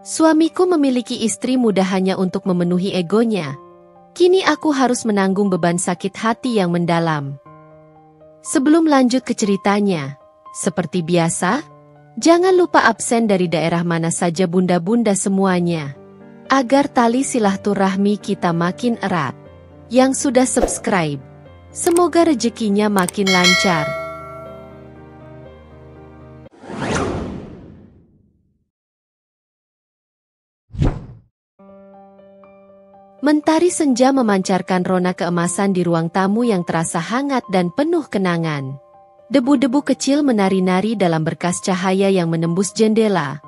Suamiku memiliki istri muda hanya untuk memenuhi egonya. Kini aku harus menanggung beban sakit hati yang mendalam. Sebelum lanjut ke ceritanya, seperti biasa, jangan lupa absen dari daerah mana saja bunda-bunda semuanya, agar tali silaturahmi kita makin erat. Yang sudah subscribe, semoga rezekinya makin lancar. Mentari senja memancarkan rona keemasan di ruang tamu yang terasa hangat dan penuh kenangan. Debu-debu kecil menari-nari dalam berkas cahaya yang menembus jendela,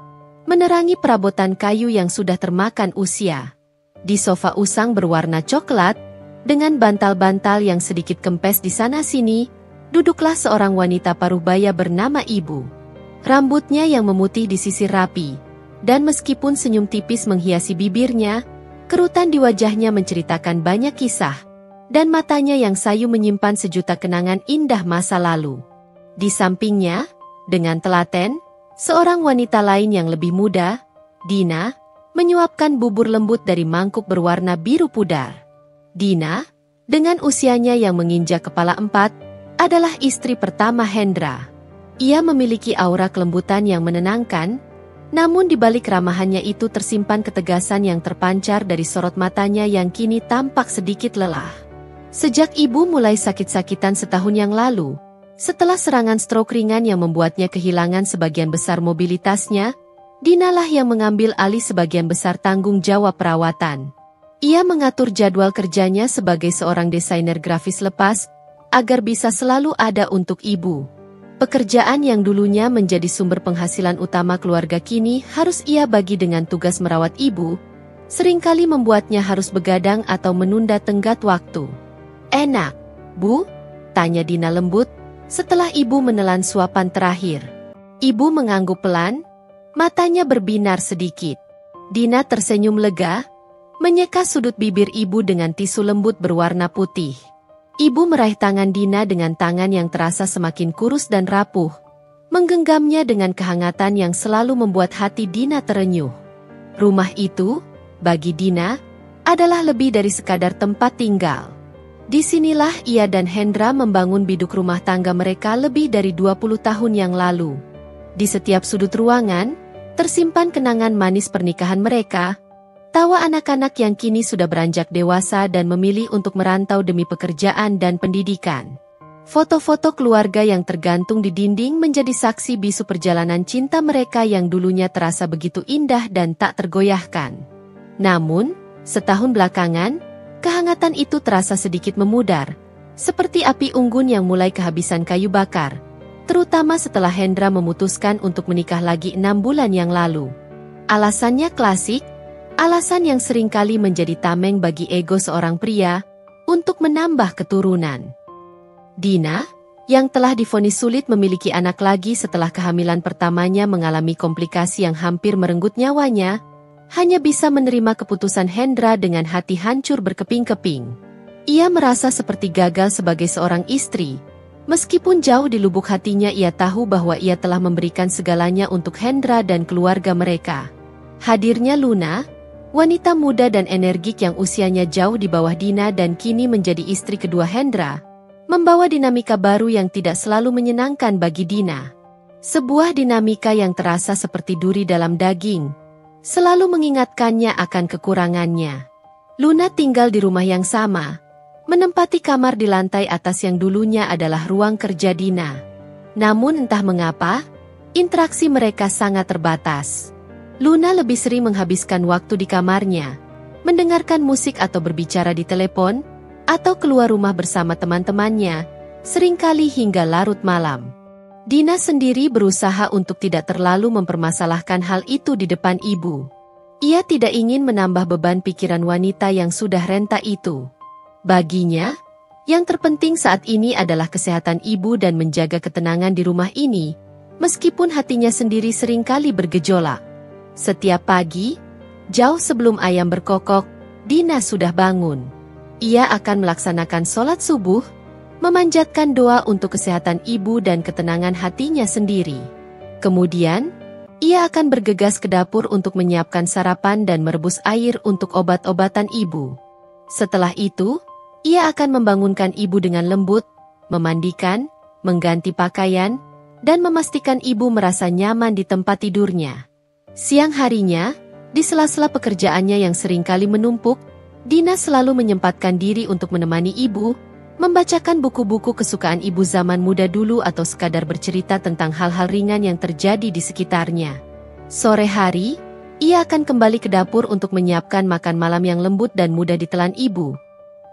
menerangi perabotan kayu yang sudah termakan usia. Di sofa usang berwarna coklat, dengan bantal-bantal yang sedikit kempes di sana-sini, duduklah seorang wanita paruh-baya bernama Ibu. Rambutnya yang memutih disisir rapi, dan meskipun senyum tipis menghiasi bibirnya, kerutan di wajahnya menceritakan banyak kisah, dan matanya yang sayu menyimpan sejuta kenangan indah masa lalu. Di sampingnya, dengan telaten, seorang wanita lain yang lebih muda, Dina, menyuapkan bubur lembut dari mangkuk berwarna biru pudar. Dina, dengan usianya yang menginjak kepala 4, adalah istri pertama Hendra. Ia memiliki aura kelembutan yang menenangkan, namun di balik ramahannya itu tersimpan ketegasan yang terpancar dari sorot matanya yang kini tampak sedikit lelah. Sejak ibu mulai sakit-sakitan setahun yang lalu, setelah serangan stroke ringan yang membuatnya kehilangan sebagian besar mobilitasnya, Dinalah yang mengambil alih sebagian besar tanggung jawab perawatan. Ia mengatur jadwal kerjanya sebagai seorang desainer grafis lepas, agar bisa selalu ada untuk ibu. Pekerjaan yang dulunya menjadi sumber penghasilan utama keluarga kini harus ia bagi dengan tugas merawat ibu, seringkali membuatnya harus begadang atau menunda tenggat waktu. "Enak, Bu?" tanya Dina lembut, setelah ibu menelan suapan terakhir. Ibu mengangguk pelan, matanya berbinar sedikit. Dina tersenyum lega, menyeka sudut bibir ibu dengan tisu lembut berwarna putih. Ibu meraih tangan Dina dengan tangan yang terasa semakin kurus dan rapuh, menggenggamnya dengan kehangatan yang selalu membuat hati Dina terenyuh. Rumah itu, bagi Dina, adalah lebih dari sekadar tempat tinggal. Disinilah ia dan Hendra membangun biduk rumah tangga mereka lebih dari 20 tahun yang lalu. Di setiap sudut ruangan, tersimpan kenangan manis pernikahan mereka, tawa anak-anak yang kini sudah beranjak dewasa dan memilih untuk merantau demi pekerjaan dan pendidikan. Foto-foto keluarga yang tergantung di dinding menjadi saksi bisu perjalanan cinta mereka yang dulunya terasa begitu indah dan tak tergoyahkan. Namun, setahun belakangan, kehangatan itu terasa sedikit memudar, seperti api unggun yang mulai kehabisan kayu bakar, terutama setelah Hendra memutuskan untuk menikah lagi 6 bulan yang lalu. Alasannya klasik, alasan yang seringkali menjadi tameng bagi ego seorang pria untuk menambah keturunan. Dina, yang telah divonis sulit memiliki anak lagi setelah kehamilan pertamanya mengalami komplikasi yang hampir merenggut nyawanya, hanya bisa menerima keputusan Hendra dengan hati hancur berkeping-keping. Ia merasa seperti gagal sebagai seorang istri, meskipun jauh di lubuk hatinya ia tahu bahwa ia telah memberikan segalanya untuk Hendra dan keluarga mereka. Hadirnya Luna, wanita muda dan energik yang usianya jauh di bawah Dina dan kini menjadi istri kedua Hendra, membawa dinamika baru yang tidak selalu menyenangkan bagi Dina. Sebuah dinamika yang terasa seperti duri dalam daging, selalu mengingatkannya akan kekurangannya. Luna tinggal di rumah yang sama, menempati kamar di lantai atas yang dulunya adalah ruang kerja Dina. Namun entah mengapa, interaksi mereka sangat terbatas. Luna lebih sering menghabiskan waktu di kamarnya, mendengarkan musik atau berbicara di telepon, atau keluar rumah bersama teman-temannya, seringkali hingga larut malam. Dina sendiri berusaha untuk tidak terlalu mempermasalahkan hal itu di depan ibu. Ia tidak ingin menambah beban pikiran wanita yang sudah renta itu. Baginya, yang terpenting saat ini adalah kesehatan ibu dan menjaga ketenangan di rumah ini, meskipun hatinya sendiri seringkali bergejolak. Setiap pagi, jauh sebelum ayam berkokok, Dina sudah bangun. Ia akan melaksanakan sholat subuh, memanjatkan doa untuk kesehatan ibu dan ketenangan hatinya sendiri. Kemudian, ia akan bergegas ke dapur untuk menyiapkan sarapan dan merebus air untuk obat-obatan ibu. Setelah itu, ia akan membangunkan ibu dengan lembut, memandikan, mengganti pakaian, dan memastikan ibu merasa nyaman di tempat tidurnya. Siang harinya, di sela-sela pekerjaannya yang seringkali menumpuk, Dina selalu menyempatkan diri untuk menemani ibu, membacakan buku-buku kesukaan ibu zaman muda dulu atau sekadar bercerita tentang hal-hal ringan yang terjadi di sekitarnya. Sore hari, ia akan kembali ke dapur untuk menyiapkan makan malam yang lembut dan mudah ditelan ibu.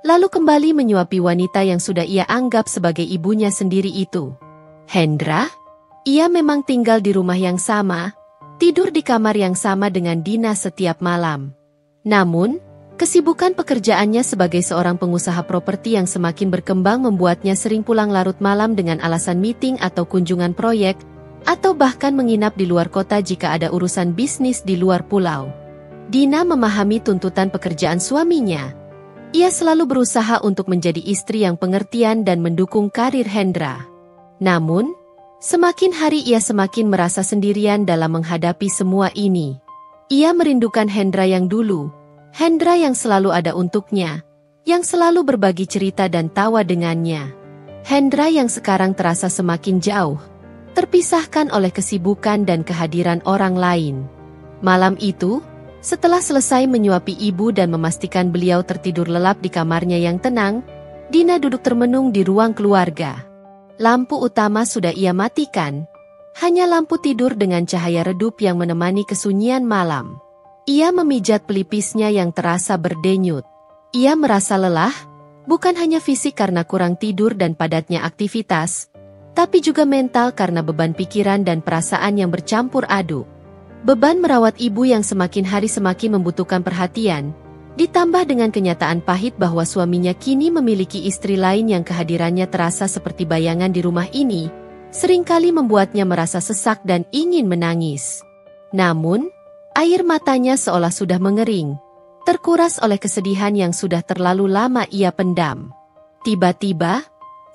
Lalu kembali menyuapi wanita yang sudah ia anggap sebagai ibunya sendiri itu. Hendra? Ia memang tinggal di rumah yang sama, tidur di kamar yang sama dengan Dina setiap malam. Namun, kesibukan pekerjaannya sebagai seorang pengusaha properti yang semakin berkembang membuatnya sering pulang larut malam dengan alasan meeting atau kunjungan proyek, atau bahkan menginap di luar kota jika ada urusan bisnis di luar pulau. Dina memahami tuntutan pekerjaan suaminya. Ia selalu berusaha untuk menjadi istri yang pengertian dan mendukung karir Hendra. Namun, semakin hari ia semakin merasa sendirian dalam menghadapi semua ini. Ia merindukan Hendra yang dulu, Hendra yang selalu ada untuknya, yang selalu berbagi cerita dan tawa dengannya. Hendra yang sekarang terasa semakin jauh, terpisahkan oleh kesibukan dan kehadiran orang lain. Malam itu, setelah selesai menyuapi ibu dan memastikan beliau tertidur lelap di kamarnya yang tenang, Dina duduk termenung di ruang keluarga. Lampu utama sudah ia matikan, hanya lampu tidur dengan cahaya redup yang menemani kesunyian malam. Ia memijat pelipisnya yang terasa berdenyut. Ia merasa lelah, bukan hanya fisik karena kurang tidur dan padatnya aktivitas, tapi juga mental karena beban pikiran dan perasaan yang bercampur aduk. Beban merawat ibu yang semakin hari semakin membutuhkan perhatian, ditambah dengan kenyataan pahit bahwa suaminya kini memiliki istri lain yang kehadirannya terasa seperti bayangan di rumah ini, seringkali membuatnya merasa sesak dan ingin menangis. Namun, air matanya seolah sudah mengering, terkuras oleh kesedihan yang sudah terlalu lama ia pendam. Tiba-tiba,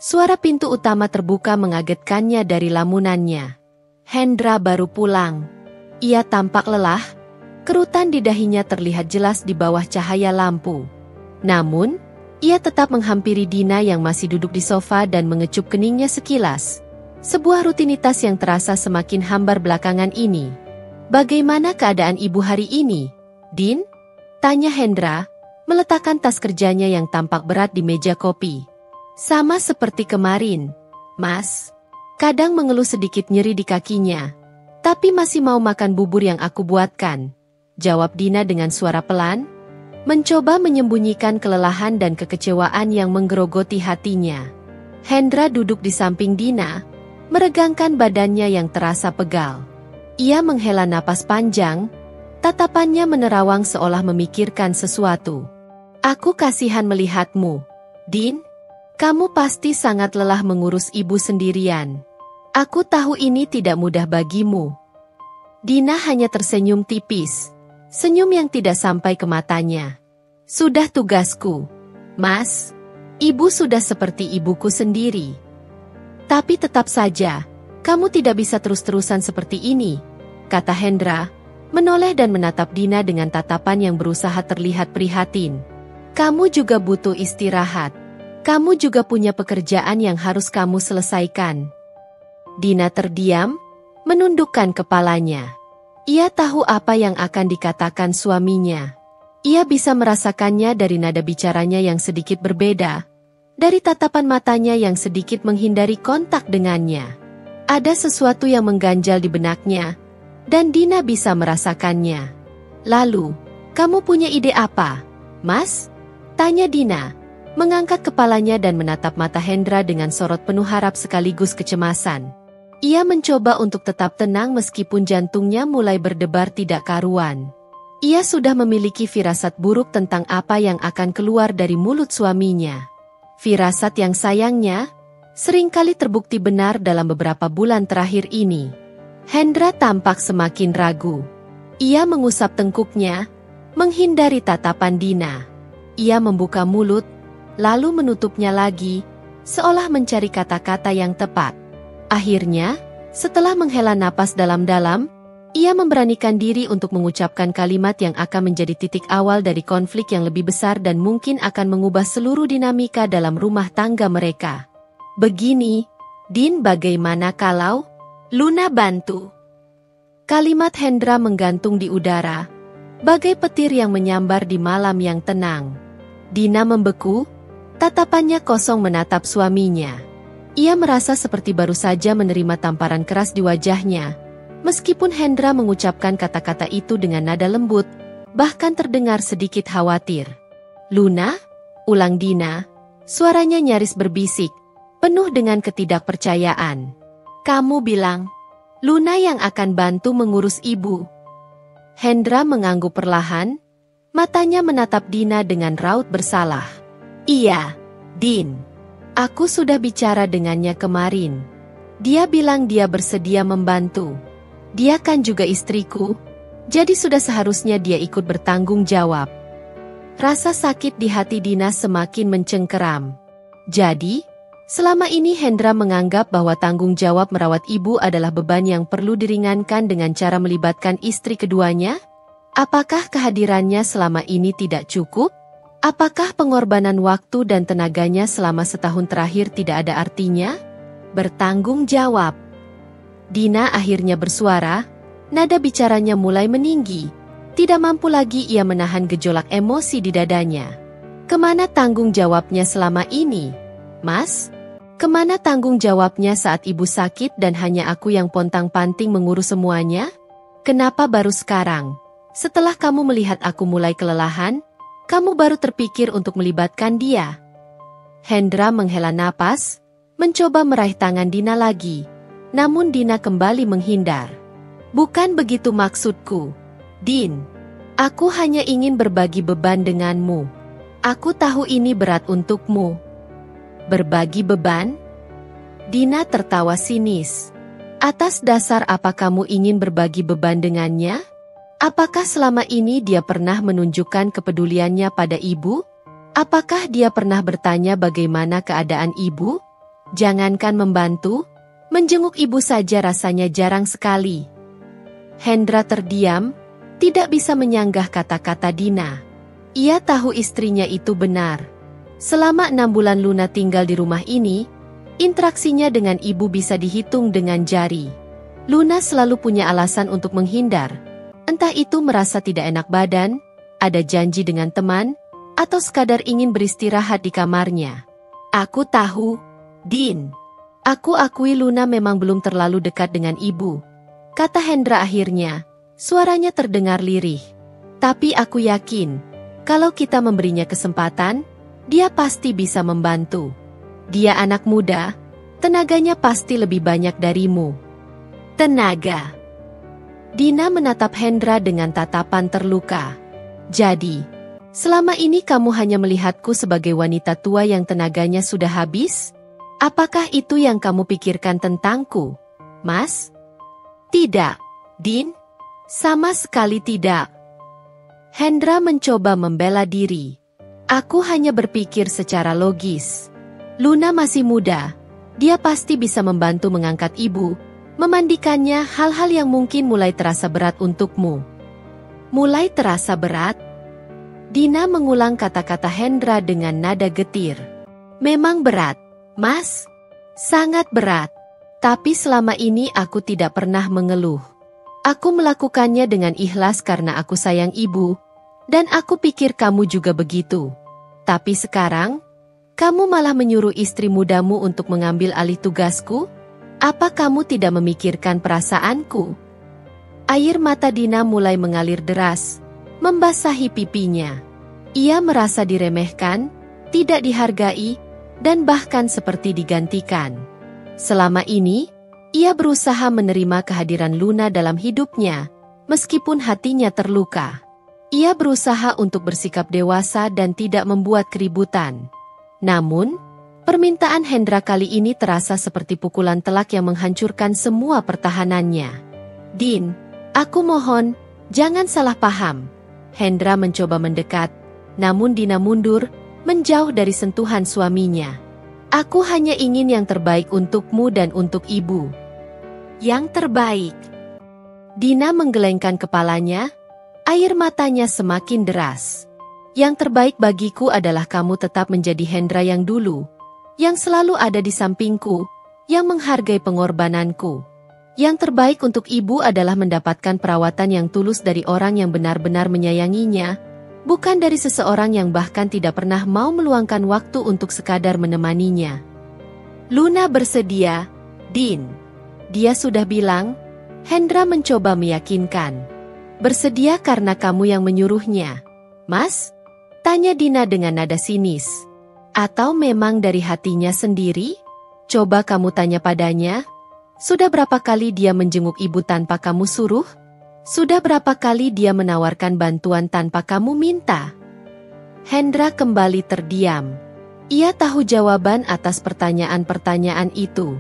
suara pintu utama terbuka mengagetkannya dari lamunannya. Hendra baru pulang. Ia tampak lelah, kerutan di dahinya terlihat jelas di bawah cahaya lampu. Namun, ia tetap menghampiri Dina yang masih duduk di sofa dan mengecup keningnya sekilas. Sebuah rutinitas yang terasa semakin hambar belakangan ini. "Bagaimana keadaan ibu hari ini, Din?" tanya Hendra, meletakkan tas kerjanya yang tampak berat di meja kopi. "Sama seperti kemarin, Mas. Kadang mengeluh sedikit nyeri di kakinya, tapi masih mau makan bubur yang aku buatkan," jawab Dina dengan suara pelan, mencoba menyembunyikan kelelahan dan kekecewaan yang menggerogoti hatinya. Hendra duduk di samping Dina, meregangkan badannya yang terasa pegal. Ia menghela napas panjang, tatapannya menerawang seolah memikirkan sesuatu. "Aku kasihan melihatmu, Din. Kamu pasti sangat lelah mengurus ibu sendirian. Aku tahu ini tidak mudah bagimu." Dina hanya tersenyum tipis, senyum yang tidak sampai ke matanya. "Sudah tugasku, Mas. Ibu sudah seperti ibuku sendiri. Tapi tetap saja, kamu tidak bisa terus-terusan seperti ini," kata Hendra, menoleh dan menatap Dina dengan tatapan yang berusaha terlihat prihatin. "Kamu juga butuh istirahat. Kamu juga punya pekerjaan yang harus kamu selesaikan." Dina terdiam, menundukkan kepalanya. Ia tahu apa yang akan dikatakan suaminya. Ia bisa merasakannya dari nada bicaranya yang sedikit berbeda, dari tatapan matanya yang sedikit menghindari kontak dengannya. Ada sesuatu yang mengganjal di benaknya, dan Dina bisa merasakannya. "Lalu, kamu punya ide apa, Mas?" tanya Dina, mengangkat kepalanya dan menatap mata Hendra dengan sorot penuh harap sekaligus kecemasan. Ia mencoba untuk tetap tenang meskipun jantungnya mulai berdebar tidak karuan. Ia sudah memiliki firasat buruk tentang apa yang akan keluar dari mulut suaminya. Firasat yang sayangnya, seringkali terbukti benar dalam beberapa bulan terakhir ini. Hendra tampak semakin ragu. Ia mengusap tengkuknya, menghindari tatapan Dina. Ia membuka mulut, lalu menutupnya lagi, seolah mencari kata-kata yang tepat. Akhirnya, setelah menghela napas dalam-dalam, Ia memberanikan diri untuk mengucapkan kalimat yang akan menjadi titik awal dari konflik yang lebih besar dan mungkin akan mengubah seluruh dinamika dalam rumah tangga mereka. Begini, Din, bagaimana kalau Luna bantu? Kalimat Hendra menggantung di udara, bagai petir yang menyambar di malam yang tenang. Dina membeku, tatapannya kosong menatap suaminya. Ia merasa seperti baru saja menerima tamparan keras di wajahnya. Meskipun Hendra mengucapkan kata-kata itu dengan nada lembut, bahkan terdengar sedikit khawatir. Luna? Ulang Dina. Suaranya nyaris berbisik, penuh dengan ketidakpercayaan. Kamu bilang, Luna yang akan bantu mengurus ibu. Hendra mengangguk perlahan, matanya menatap Dina dengan raut bersalah. Iya, Din. Aku sudah bicara dengannya kemarin. Dia bilang dia bersedia membantu. Dia kan juga istriku, jadi sudah seharusnya dia ikut bertanggung jawab. Rasa sakit di hati Dina semakin mencengkeram. Jadi, selama ini Hendra menganggap bahwa tanggung jawab merawat ibu adalah beban yang perlu diringankan dengan cara melibatkan istri keduanya? Apakah kehadirannya selama ini tidak cukup? Apakah pengorbanan waktu dan tenaganya selama setahun terakhir tidak ada artinya? Bertanggung jawab. Dina akhirnya bersuara, nada bicaranya mulai meninggi. Tidak mampu lagi ia menahan gejolak emosi di dadanya. Kemana tanggung jawabnya selama ini? Mas? Kemana tanggung jawabnya saat ibu sakit dan hanya aku yang pontang-panting mengurus semuanya? Kenapa baru sekarang? Setelah kamu melihat aku mulai kelelahan, kamu baru terpikir untuk melibatkan dia. Hendra menghela napas, mencoba meraih tangan Dina lagi. Namun Dina kembali menghindar. Bukan begitu maksudku, Din. Aku hanya ingin berbagi beban denganmu. Aku tahu ini berat untukmu. Berbagi beban? Dina tertawa sinis. Atas dasar apa kamu ingin berbagi beban dengannya? Apakah selama ini dia pernah menunjukkan kepeduliannya pada ibu? Apakah dia pernah bertanya bagaimana keadaan ibu? Jangankan membantu, menjenguk ibu saja rasanya jarang sekali. Hendra terdiam, tidak bisa menyanggah kata-kata Dina. Ia tahu istrinya itu benar. Selama 6 bulan Luna tinggal di rumah ini, interaksinya dengan ibu bisa dihitung dengan jari. Luna selalu punya alasan untuk menghindar. Entah itu merasa tidak enak badan, ada janji dengan teman, atau sekadar ingin beristirahat di kamarnya. Aku tahu, Din. Aku akui Luna memang belum terlalu dekat dengan ibu, kata Hendra akhirnya, suaranya terdengar lirih. Tapi aku yakin, kalau kita memberinya kesempatan, dia pasti bisa membantu. Dia anak muda, tenaganya pasti lebih banyak darimu. Tenaga. Dina menatap Hendra dengan tatapan terluka. Jadi, selama ini kamu hanya melihatku sebagai wanita tua yang tenaganya sudah habis? Apakah itu yang kamu pikirkan tentangku, Mas? Tidak, Din. Sama sekali tidak. Hendra mencoba membela diri. Aku hanya berpikir secara logis. Luna masih muda. Dia pasti bisa membantu mengangkat ibu, memandikannya, hal-hal yang mungkin mulai terasa berat untukmu. Mulai terasa berat? Dina mengulang kata-kata Hendra dengan nada getir. Memang berat, Mas. Sangat berat. Tapi selama ini aku tidak pernah mengeluh. Aku melakukannya dengan ikhlas karena aku sayang ibu, dan aku pikir kamu juga begitu. Tapi sekarang, kamu malah menyuruh istri mudamu untuk mengambil alih tugasku? Apa kamu tidak memikirkan perasaanku? Air mata Dina mulai mengalir deras, membasahi pipinya. Ia merasa diremehkan, tidak dihargai, dan bahkan seperti digantikan. Selama ini, ia berusaha menerima kehadiran Luna dalam hidupnya, meskipun hatinya terluka. Ia berusaha untuk bersikap dewasa dan tidak membuat keributan. Namun, permintaan Hendra kali ini terasa seperti pukulan telak yang menghancurkan semua pertahanannya. Din, aku mohon, jangan salah paham. Hendra mencoba mendekat, namun Dina mundur, menjauh dari sentuhan suaminya. Aku hanya ingin yang terbaik untukmu dan untuk ibu. Yang terbaik. Dina menggelengkan kepalanya, air matanya semakin deras. Yang terbaik bagiku adalah kamu tetap menjadi Hendra yang dulu, yang selalu ada di sampingku, yang menghargai pengorbananku. Yang terbaik untuk ibu adalah mendapatkan perawatan yang tulus dari orang yang benar-benar menyayanginya, bukan dari seseorang yang bahkan tidak pernah mau meluangkan waktu untuk sekadar menemaninya. Luna bersedia, Din. Dia sudah bilang. Hendra mencoba meyakinkan. Bersedia karena kamu yang menyuruhnya, Mas? Tanya Dina dengan nada sinis. Atau memang dari hatinya sendiri? Coba kamu tanya padanya. Sudah berapa kali dia menjenguk ibu tanpa kamu suruh? Sudah berapa kali dia menawarkan bantuan tanpa kamu minta? Hendra kembali terdiam. Ia tahu jawaban atas pertanyaan-pertanyaan itu.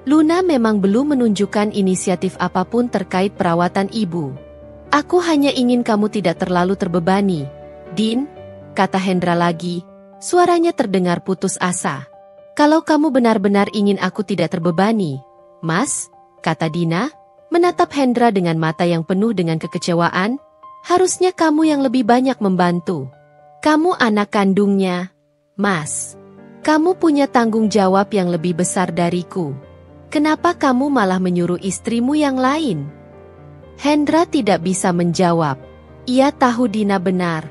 Luna memang belum menunjukkan inisiatif apapun terkait perawatan ibu. Aku hanya ingin kamu tidak terlalu terbebani, Din, kata Hendra lagi. Suaranya terdengar putus asa. Kalau kamu benar-benar ingin aku tidak terbebani, Mas, kata Dina, menatap Hendra dengan mata yang penuh dengan kekecewaan, harusnya kamu yang lebih banyak membantu. Kamu anak kandungnya, Mas. Kamu punya tanggung jawab yang lebih besar dariku. Kenapa kamu malah menyuruh istrimu yang lain? Hendra tidak bisa menjawab. Ia tahu Dina benar.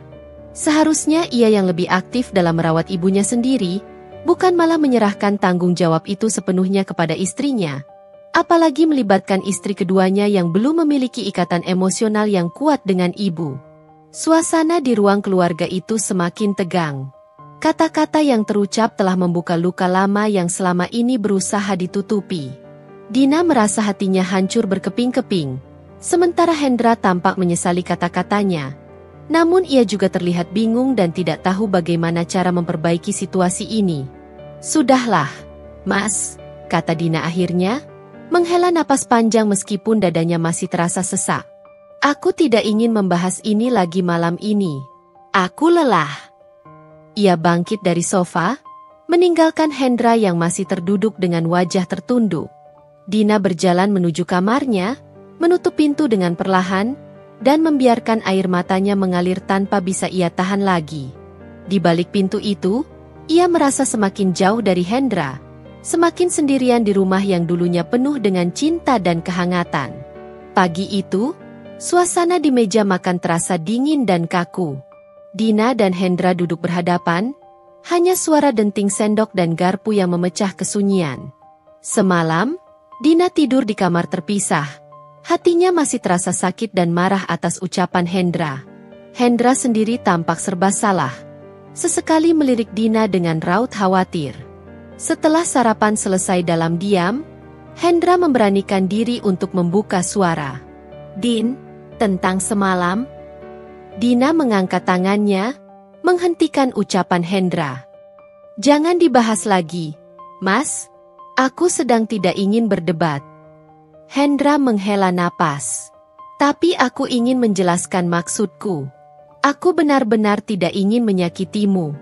Seharusnya ia yang lebih aktif dalam merawat ibunya sendiri, bukan malah menyerahkan tanggung jawab itu sepenuhnya kepada istrinya. Apalagi melibatkan istri keduanya yang belum memiliki ikatan emosional yang kuat dengan ibu. Suasana di ruang keluarga itu semakin tegang. Kata-kata yang terucap telah membuka luka lama yang selama ini berusaha ditutupi. Dina merasa hatinya hancur berkeping-keping, sementara Hendra tampak menyesali kata-katanya. Namun ia juga terlihat bingung dan tidak tahu bagaimana cara memperbaiki situasi ini. Sudahlah, Mas, kata Dina akhirnya, menghela napas panjang meskipun dadanya masih terasa sesak. Aku tidak ingin membahas ini lagi malam ini. Aku lelah. Ia bangkit dari sofa, meninggalkan Hendra yang masih terduduk dengan wajah tertunduk. Dina berjalan menuju kamarnya, menutup pintu dengan perlahan, dan membiarkan air matanya mengalir tanpa bisa ia tahan lagi. Di balik pintu itu, ia merasa semakin jauh dari Hendra, semakin sendirian di rumah yang dulunya penuh dengan cinta dan kehangatan. Pagi itu, suasana di meja makan terasa dingin dan kaku. Dina dan Hendra duduk berhadapan, hanya suara denting sendok dan garpu yang memecah kesunyian. Semalam, Dina tidur di kamar terpisah. Hatinya masih terasa sakit dan marah atas ucapan Hendra. Hendra sendiri tampak serba salah. Sesekali melirik Dina dengan raut khawatir. Setelah sarapan selesai dalam diam, Hendra memberanikan diri untuk membuka suara. Din, tentang semalam? Dina mengangkat tangannya, menghentikan ucapan Hendra. Jangan dibahas lagi, Mas. Aku sedang tidak ingin berdebat. Hendra menghela napas. Tapi aku ingin menjelaskan maksudku. Aku benar-benar tidak ingin menyakitimu.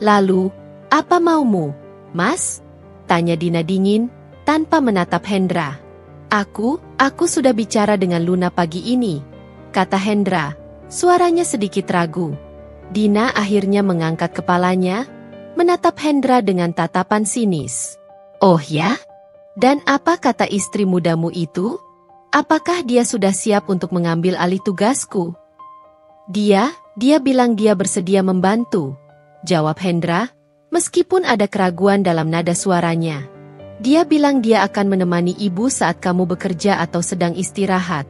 Lalu, apa maumu, Mas? Tanya Dina dingin, tanpa menatap Hendra. Aku sudah bicara dengan Luna pagi ini, kata Hendra. Suaranya sedikit ragu. Dina akhirnya mengangkat kepalanya, menatap Hendra dengan tatapan sinis. Oh ya? Dan apa kata istri mudamu itu? Apakah dia sudah siap untuk mengambil alih tugasku? Dia bilang dia bersedia membantu, jawab Hendra, meskipun ada keraguan dalam nada suaranya. Dia bilang dia akan menemani ibu saat kamu bekerja atau sedang istirahat.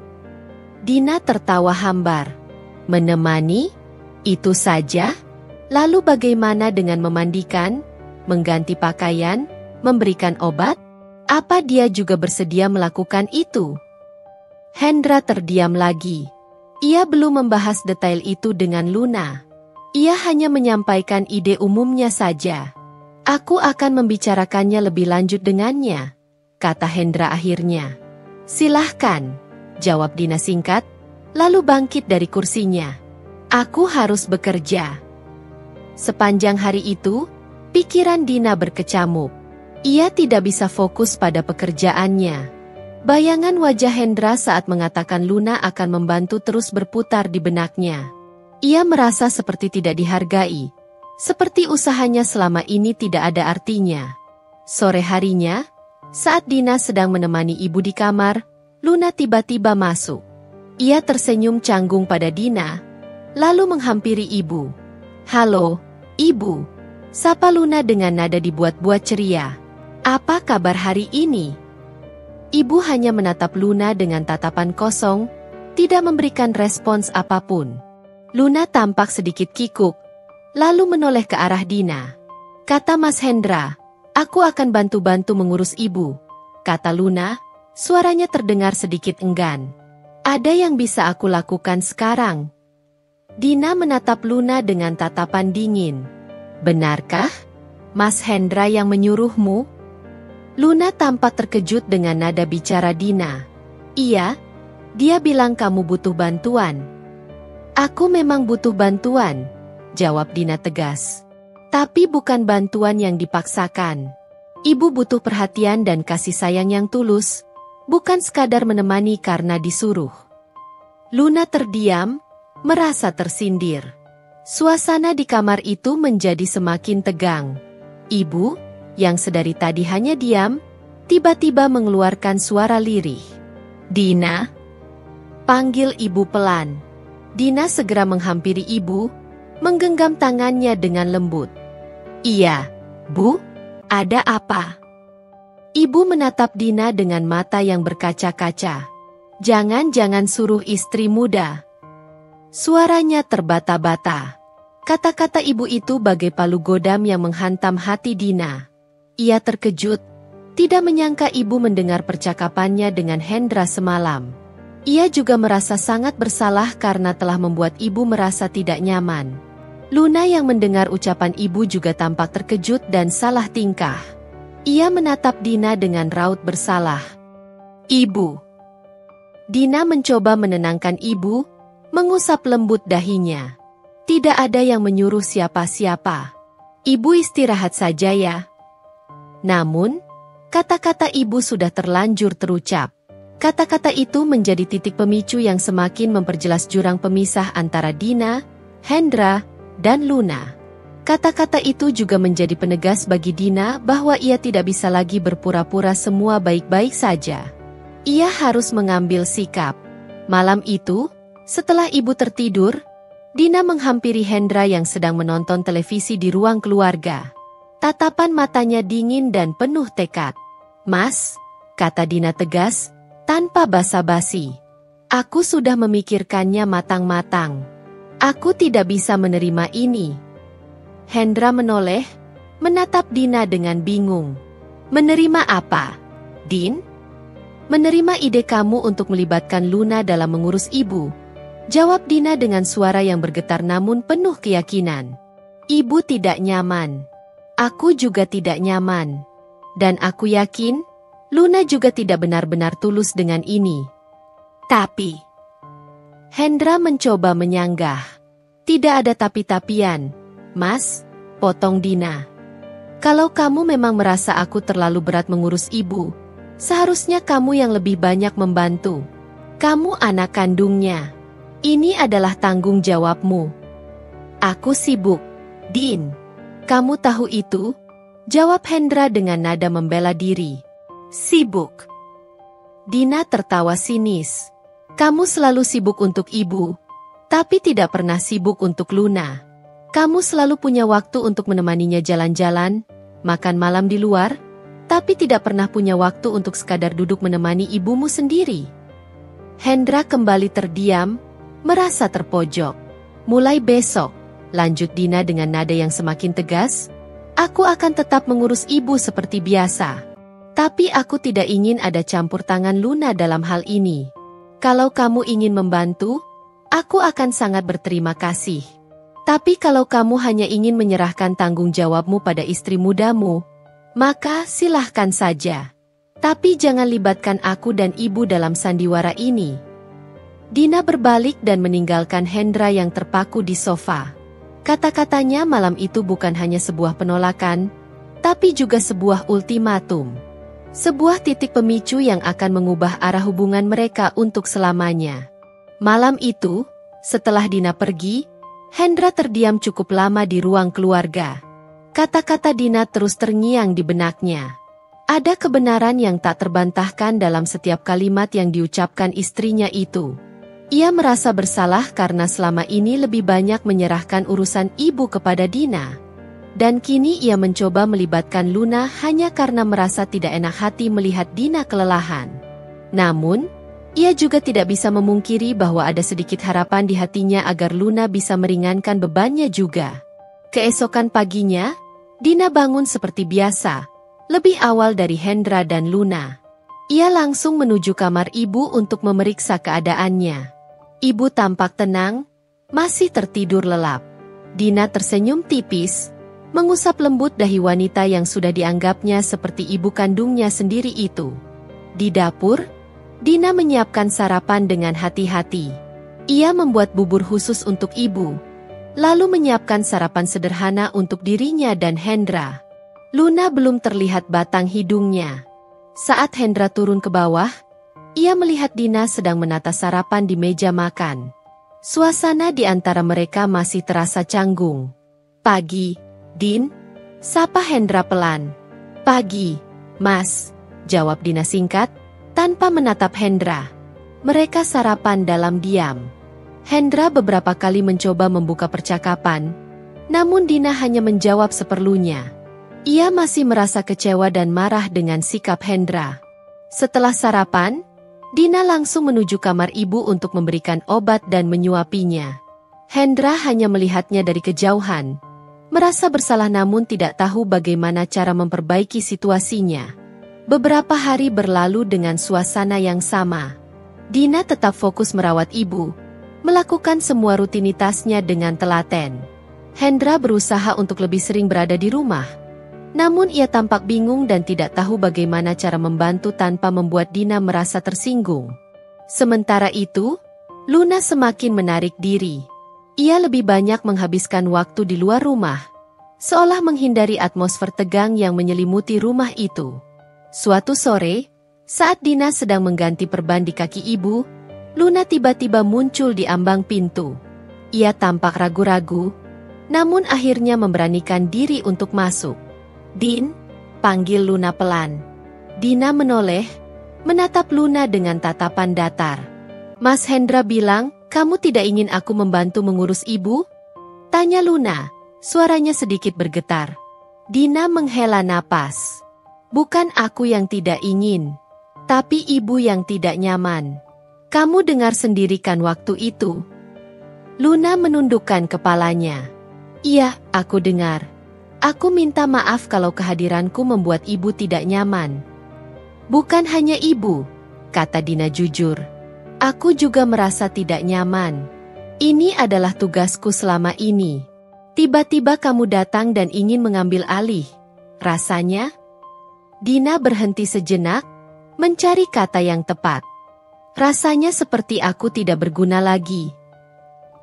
Dina tertawa hambar. Menemani? Itu saja? Lalu bagaimana dengan memandikan, mengganti pakaian, memberikan obat? Apa dia juga bersedia melakukan itu? Hendra terdiam lagi. Ia belum membahas detail itu dengan Luna. Ia hanya menyampaikan ide umumnya saja. Aku akan membicarakannya lebih lanjut dengannya, kata Hendra akhirnya. Silahkan, jawab Dina singkat, lalu bangkit dari kursinya. Aku harus bekerja. Sepanjang hari itu, pikiran Dina berkecamuk. Ia tidak bisa fokus pada pekerjaannya. Bayangan wajah Hendra saat mengatakan Luna akan membantu terus berputar di benaknya. Ia merasa seperti tidak dihargai, seperti usahanya selama ini tidak ada artinya. Sore harinya, saat Dina sedang menemani ibu di kamar, Luna tiba-tiba masuk. Ia tersenyum canggung pada Dina, lalu menghampiri ibu. "Halo, ibu," sapa Luna dengan nada dibuat-buat ceria. "Apa kabar hari ini?" Ibu hanya menatap Luna dengan tatapan kosong, tidak memberikan respons apapun. Luna tampak sedikit kikuk, lalu menoleh ke arah Dina. "Kata Mas Hendra, aku akan bantu-bantu mengurus ibu," kata Luna, suaranya terdengar sedikit enggan. "Ada yang bisa aku lakukan sekarang?" Dina menatap Luna dengan tatapan dingin. "Benarkah Mas Hendra yang menyuruhmu?" Luna tampak terkejut dengan nada bicara Dina. "Iya, dia bilang kamu butuh bantuan." "Aku memang butuh bantuan," jawab Dina tegas. "Tapi bukan bantuan yang dipaksakan. Ibu butuh perhatian dan kasih sayang yang tulus, bukan sekadar menemani karena disuruh." Luna terdiam, merasa tersindir. Suasana di kamar itu menjadi semakin tegang. Ibu, yang sedari tadi hanya diam, tiba-tiba mengeluarkan suara lirih. "Dina!" panggil ibu pelan. Dina segera menghampiri ibu, menggenggam tangannya dengan lembut. "Iya, Bu, ada apa?" Ibu menatap Dina dengan mata yang berkaca-kaca. "Jangan-jangan suruh istri muda." Suaranya terbata-bata. Kata-kata ibu itu bagai palu godam yang menghantam hati Dina. Ia terkejut, tidak menyangka ibu mendengar percakapannya dengan Hendra semalam. Ia juga merasa sangat bersalah karena telah membuat ibu merasa tidak nyaman. Luna yang mendengar ucapan ibu juga tampak terkejut dan salah tingkah. Ia menatap Dina dengan raut bersalah. "Ibu." Dina mencoba menenangkan ibu, mengusap lembut dahinya. "Tidak ada yang menyuruh siapa-siapa. Ibu istirahat saja ya." Namun, kata-kata ibu sudah terlanjur terucap. Kata-kata itu menjadi titik pemicu yang semakin memperjelas jurang pemisah antara Dina, Hendra, dan Luna. Kata-kata itu juga menjadi penegas bagi Dina bahwa ia tidak bisa lagi berpura-pura semua baik-baik saja. Ia harus mengambil sikap. Malam itu, setelah ibu tertidur, Dina menghampiri Hendra yang sedang menonton televisi di ruang keluarga. Tatapan matanya dingin dan penuh tekad. "Mas," kata Dina tegas, tanpa basa-basi. "Aku sudah memikirkannya matang-matang. Aku tidak bisa menerima ini." Hendra menoleh, menatap Dina dengan bingung. "Menerima apa, Din?" "Menerima ide kamu untuk melibatkan Luna dalam mengurus ibu," jawab Dina dengan suara yang bergetar namun penuh keyakinan. "Ibu tidak nyaman. Aku juga tidak nyaman. Dan aku yakin, Luna juga tidak benar-benar tulus dengan ini." "Tapi..." Hendra mencoba menyanggah. "Tidak ada tapi-tapian, Mas," potong Dina. "Kalau kamu memang merasa aku terlalu berat mengurus ibu, seharusnya kamu yang lebih banyak membantu. Kamu anak kandungnya. Ini adalah tanggung jawabmu." "Aku sibuk, Din. Kamu tahu itu?" jawab Hendra dengan nada membela diri. "Sibuk?" Dina tertawa sinis. "Kamu selalu sibuk untuk ibu, tapi tidak pernah sibuk untuk Luna. Kamu selalu punya waktu untuk menemaninya jalan-jalan, makan malam di luar, tapi tidak pernah punya waktu untuk sekadar duduk menemani ibumu sendiri." Hendra kembali terdiam, merasa terpojok. "Mulai besok," lanjut Dina dengan nada yang semakin tegas, "aku akan tetap mengurus ibu seperti biasa. Tapi aku tidak ingin ada campur tangan Luna dalam hal ini. Kalau kamu ingin membantu, aku akan sangat berterima kasih. Tapi kalau kamu hanya ingin menyerahkan tanggung jawabmu pada istri mudamu, maka silahkan saja. Tapi jangan libatkan aku dan ibu dalam sandiwara ini." Dina berbalik dan meninggalkan Hendra yang terpaku di sofa. Kata-katanya malam itu bukan hanya sebuah penolakan, tapi juga sebuah ultimatum. Sebuah titik pemicu yang akan mengubah arah hubungan mereka untuk selamanya. Malam itu, setelah Dina pergi, Hendra terdiam cukup lama di ruang keluarga. Kata-kata Dina terus terngiang di benaknya. Ada kebenaran yang tak terbantahkan dalam setiap kalimat yang diucapkan istrinya itu. Ia merasa bersalah karena selama ini lebih banyak menyerahkan urusan ibu kepada Dina. Dan kini ia mencoba melibatkan Luna hanya karena merasa tidak enak hati melihat Dina kelelahan. Namun, ia juga tidak bisa memungkiri bahwa ada sedikit harapan di hatinya agar Luna bisa meringankan bebannya juga. Keesokan paginya, Dina bangun seperti biasa, lebih awal dari Hendra dan Luna. Ia langsung menuju kamar ibu untuk memeriksa keadaannya. Ibu tampak tenang, masih tertidur lelap. Dina tersenyum tipis, mengusap lembut dahi wanita yang sudah dianggapnya seperti ibu kandungnya sendiri itu. Di dapur, Dina menyiapkan sarapan dengan hati-hati. Ia membuat bubur khusus untuk ibu, lalu menyiapkan sarapan sederhana untuk dirinya dan Hendra. Luna belum terlihat batang hidungnya. Saat Hendra turun ke bawah, ia melihat Dina sedang menata sarapan di meja makan. Suasana di antara mereka masih terasa canggung. "Pagi, Din," sapa Hendra pelan. "Pagi, Mas," jawab Dina singkat, tanpa menatap Hendra. Mereka sarapan dalam diam. Hendra beberapa kali mencoba membuka percakapan, namun Dina hanya menjawab seperlunya. Ia masih merasa kecewa dan marah dengan sikap Hendra. Setelah sarapan, Dina langsung menuju kamar ibu untuk memberikan obat dan menyuapinya. Hendra hanya melihatnya dari kejauhan, merasa bersalah namun tidak tahu bagaimana cara memperbaiki situasinya. Beberapa hari berlalu dengan suasana yang sama. Dina tetap fokus merawat ibu, melakukan semua rutinitasnya dengan telaten. Hendra berusaha untuk lebih sering berada di rumah. Namun ia tampak bingung dan tidak tahu bagaimana cara membantu tanpa membuat Dina merasa tersinggung. Sementara itu, Luna semakin menarik diri. Ia lebih banyak menghabiskan waktu di luar rumah, seolah menghindari atmosfer tegang yang menyelimuti rumah itu. Suatu sore, saat Dina sedang mengganti perban di kaki ibu, Luna tiba-tiba muncul di ambang pintu. Ia tampak ragu-ragu, namun akhirnya memberanikan diri untuk masuk. "Din," panggil Luna pelan. Dina menoleh, menatap Luna dengan tatapan datar. "Mas Hendra bilang, kamu tidak ingin aku membantu mengurus ibu?" tanya Luna, suaranya sedikit bergetar. Dina menghela napas. "Bukan aku yang tidak ingin, tapi ibu yang tidak nyaman. Kamu dengar sendiri kan waktu itu?" Luna menundukkan kepalanya. "Iya, aku dengar. Aku minta maaf kalau kehadiranku membuat ibu tidak nyaman." "Bukan hanya ibu," kata Dina jujur. "Aku juga merasa tidak nyaman. Ini adalah tugasku selama ini. Tiba-tiba kamu datang dan ingin mengambil alih. Rasanya..." Dina berhenti sejenak, mencari kata yang tepat. "Rasanya seperti aku tidak berguna lagi."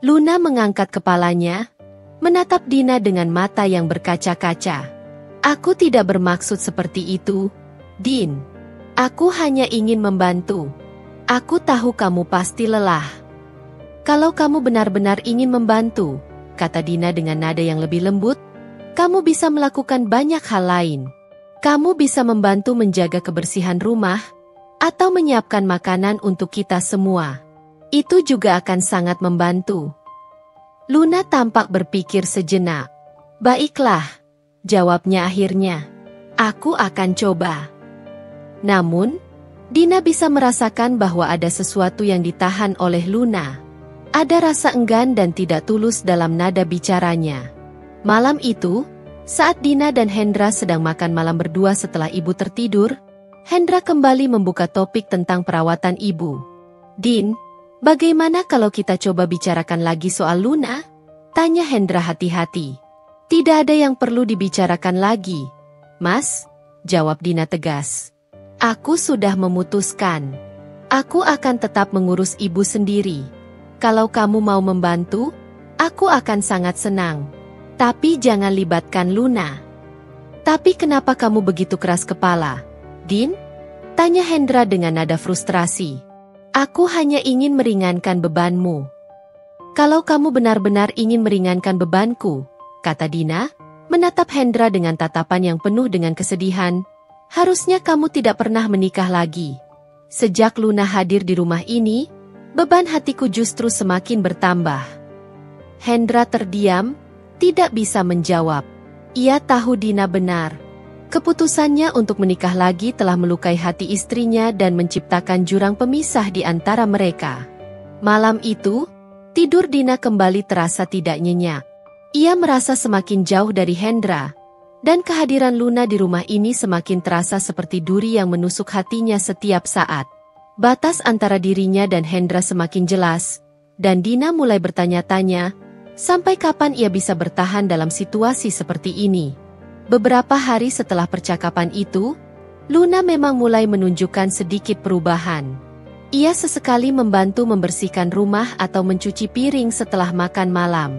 Luna mengangkat kepalanya, menatap Dina dengan mata yang berkaca-kaca. "Aku tidak bermaksud seperti itu, Din. Aku hanya ingin membantu. Aku tahu kamu pasti lelah." "Kalau kamu benar-benar ingin membantu," kata Dina dengan nada yang lebih lembut, "kamu bisa melakukan banyak hal lain. Kamu bisa membantu menjaga kebersihan rumah, atau menyiapkan makanan untuk kita semua. Itu juga akan sangat membantu." Luna tampak berpikir sejenak. "Baiklah," jawabnya akhirnya. "Aku akan coba." Namun, Dina bisa merasakan bahwa ada sesuatu yang ditahan oleh Luna. Ada rasa enggan dan tidak tulus dalam nada bicaranya. Malam itu, saat Dina dan Hendra sedang makan malam berdua setelah ibu tertidur, Hendra kembali membuka topik tentang perawatan ibu. "Din, bagaimana kalau kita coba bicarakan lagi soal Luna?" tanya Hendra hati-hati. "Tidak ada yang perlu dibicarakan lagi, Mas," jawab Dina tegas. "Aku sudah memutuskan. Aku akan tetap mengurus ibu sendiri. Kalau kamu mau membantu, aku akan sangat senang. Tapi jangan libatkan Luna." "Tapi kenapa kamu begitu keras kepala?" Din? Tanya Hendra dengan nada frustrasi. Aku hanya ingin meringankan bebanmu. Kalau kamu benar-benar ingin meringankan bebanku, kata Dina, menatap Hendra dengan tatapan yang penuh dengan kesedihan, harusnya kamu tidak pernah menikah lagi. Sejak Luna hadir di rumah ini, beban hatiku justru semakin bertambah. Hendra terdiam, tidak bisa menjawab. Ia tahu Dina benar. Keputusannya untuk menikah lagi telah melukai hati istrinya dan menciptakan jurang pemisah di antara mereka. Malam itu, tidur Dina kembali terasa tidak nyenyak. Ia merasa semakin jauh dari Hendra, dan kehadiran Luna di rumah ini semakin terasa seperti duri yang menusuk hatinya setiap saat. Batas antara dirinya dan Hendra semakin jelas, dan Dina mulai bertanya-tanya, sampai kapan ia bisa bertahan dalam situasi seperti ini. Beberapa hari setelah percakapan itu, Luna memang mulai menunjukkan sedikit perubahan. Ia sesekali membantu membersihkan rumah atau mencuci piring setelah makan malam.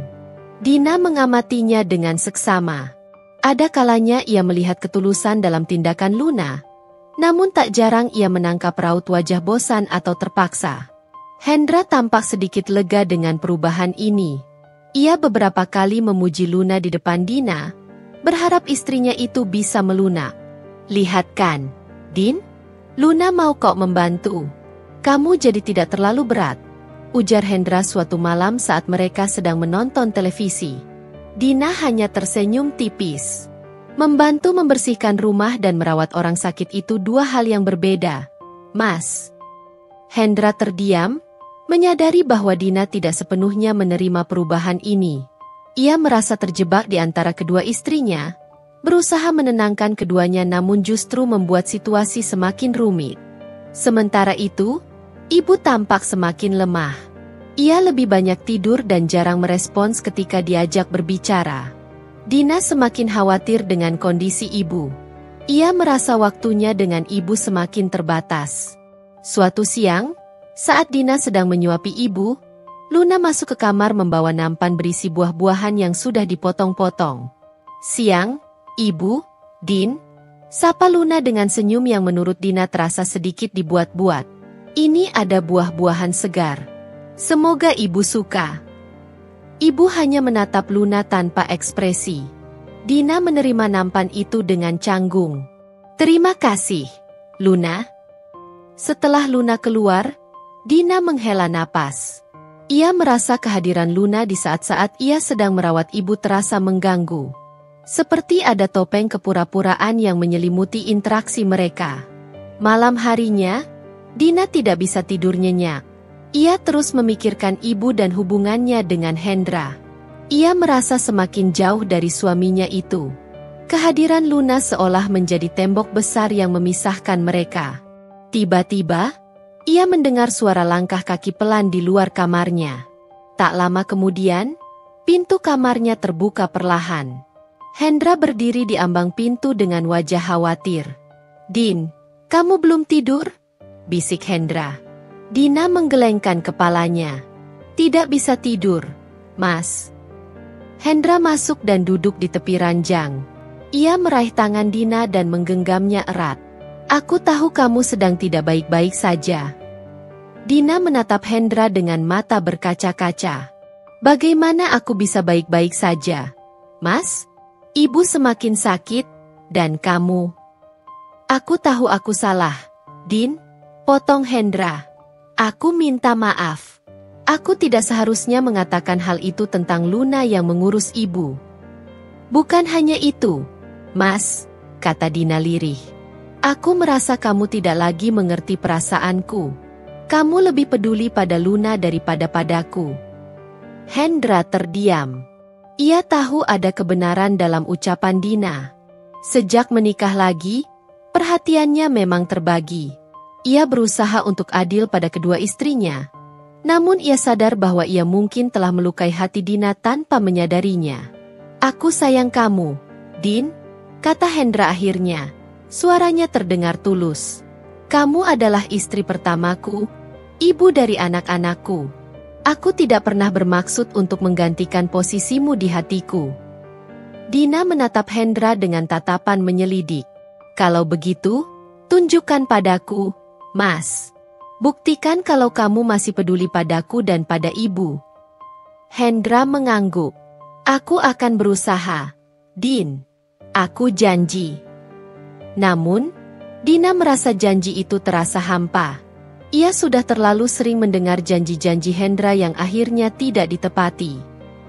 Dina mengamatinya dengan seksama. Ada kalanya ia melihat ketulusan dalam tindakan Luna, namun tak jarang ia menangkap raut wajah bosan atau terpaksa. Hendra tampak sedikit lega dengan perubahan ini. Ia beberapa kali memuji Luna di depan Dina, berharap istrinya itu bisa melunak. Lihat kan, Din? Luna mau kok membantu. Kamu jadi tidak terlalu berat, ujar Hendra suatu malam saat mereka sedang menonton televisi. Dina hanya tersenyum tipis. Membantu membersihkan rumah dan merawat orang sakit itu dua hal yang berbeda, Mas. Hendra terdiam, menyadari bahwa Dina tidak sepenuhnya menerima perubahan ini. Ia merasa terjebak di antara kedua istrinya, berusaha menenangkan keduanya namun justru membuat situasi semakin rumit. Sementara itu, ibu tampak semakin lemah. Ia lebih banyak tidur dan jarang merespons ketika diajak berbicara. Dina semakin khawatir dengan kondisi ibu. Ia merasa waktunya dengan ibu semakin terbatas. Suatu siang, saat Dina sedang menyuapi ibu, Luna masuk ke kamar membawa nampan berisi buah-buahan yang sudah dipotong-potong. Siang, Ibu, Din, sapa Luna dengan senyum yang menurut Dina terasa sedikit dibuat-buat. Ini ada buah-buahan segar. Semoga Ibu suka. Ibu hanya menatap Luna tanpa ekspresi. Dina menerima nampan itu dengan canggung. Terima kasih, Luna. Setelah Luna keluar, Dina menghela napas. Ia merasa kehadiran Luna di saat-saat ia sedang merawat ibu terasa mengganggu. Seperti ada topeng kepura-puraan yang menyelimuti interaksi mereka. Malam harinya, Dina tidak bisa tidur nyenyak. Ia terus memikirkan ibu dan hubungannya dengan Hendra. Ia merasa semakin jauh dari suaminya itu. Kehadiran Luna seolah menjadi tembok besar yang memisahkan mereka. Tiba-tiba, ia mendengar suara langkah kaki pelan di luar kamarnya. Tak lama kemudian, pintu kamarnya terbuka perlahan. Hendra berdiri di ambang pintu dengan wajah khawatir. Din, kamu belum tidur? Bisik Hendra. Dina menggelengkan kepalanya. Tidak bisa tidur, Mas. Hendra masuk dan duduk di tepi ranjang. Ia meraih tangan Dina dan menggenggamnya erat. Aku tahu kamu sedang tidak baik-baik saja. Dina menatap Hendra dengan mata berkaca-kaca. Bagaimana aku bisa baik-baik saja? Mas, ibu semakin sakit, dan kamu. Aku tahu aku salah. Din, potong Hendra. Aku minta maaf. Aku tidak seharusnya mengatakan hal itu tentang Luna yang mengurus ibu. Bukan hanya itu, Mas, kata Dina lirih. Aku merasa kamu tidak lagi mengerti perasaanku. Kamu lebih peduli pada Luna daripada padaku. Hendra terdiam. Ia tahu ada kebenaran dalam ucapan Dina. Sejak menikah lagi, perhatiannya memang terbagi. Ia berusaha untuk adil pada kedua istrinya. Namun ia sadar bahwa ia mungkin telah melukai hati Dina tanpa menyadarinya. Aku sayang kamu, Din, kata Hendra akhirnya. Suaranya terdengar tulus. Kamu adalah istri pertamaku, ibu dari anak-anakku. Aku tidak pernah bermaksud untuk menggantikan posisimu di hatiku. Dina menatap Hendra dengan tatapan menyelidik. Kalau begitu, Tunjukkan padaku, Mas. Buktikan kalau kamu masih peduli padaku dan pada ibu. Hendra mengangguk. Aku akan berusaha, Din. Aku janji. Namun, Dina merasa janji itu terasa hampa. Ia sudah terlalu sering mendengar janji-janji Hendra yang akhirnya tidak ditepati.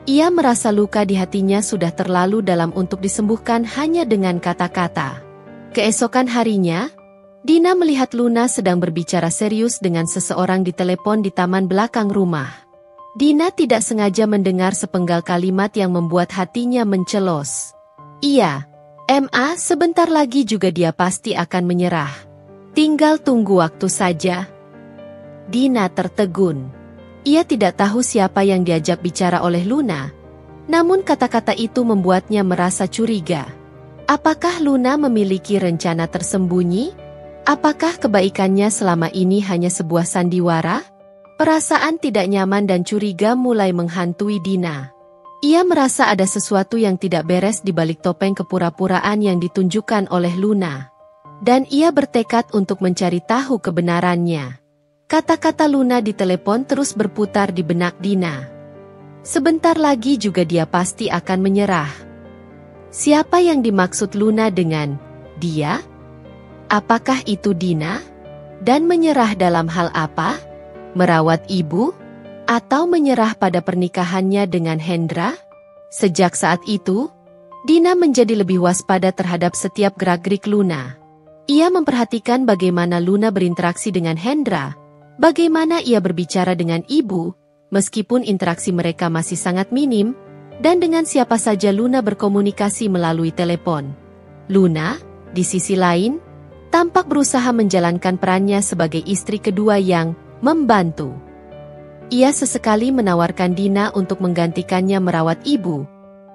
Ia merasa luka di hatinya sudah terlalu dalam untuk disembuhkan hanya dengan kata-kata. Keesokan harinya, Dina melihat Luna sedang berbicara serius dengan seseorang di telepon di taman belakang rumah. Dina tidak sengaja mendengar sepenggal kalimat yang membuat hatinya mencelos. Iya, MA sebentar lagi juga dia pasti akan menyerah. Tinggal tunggu waktu saja. Dina tertegun. Ia tidak tahu siapa yang diajak bicara oleh Luna. Namun kata-kata itu membuatnya merasa curiga. Apakah Luna memiliki rencana tersembunyi? Apakah kebaikannya selama ini hanya sebuah sandiwara? Perasaan tidak nyaman dan curiga mulai menghantui Dina. Ia merasa ada sesuatu yang tidak beres di balik topeng kepura-puraan yang ditunjukkan oleh Luna. Dan ia bertekad untuk mencari tahu kebenarannya. Kata-kata Luna di telepon terus berputar di benak Dina. Sebentar lagi juga dia pasti akan menyerah. Siapa yang dimaksud Luna dengan dia? Apakah itu Dina? Dan menyerah dalam hal apa? Merawat ibu? Atau menyerah pada pernikahannya dengan Hendra? Sejak saat itu, Dina menjadi lebih waspada terhadap setiap gerak-gerik Luna. Ia memperhatikan bagaimana Luna berinteraksi dengan Hendra, bagaimana ia berbicara dengan ibu, meskipun interaksi mereka masih sangat minim, dan dengan siapa saja Luna berkomunikasi melalui telepon. Luna, di sisi lain, tampak berusaha menjalankan perannya sebagai istri kedua yang membantu. Ia sesekali menawarkan Dina untuk menggantikannya merawat ibu.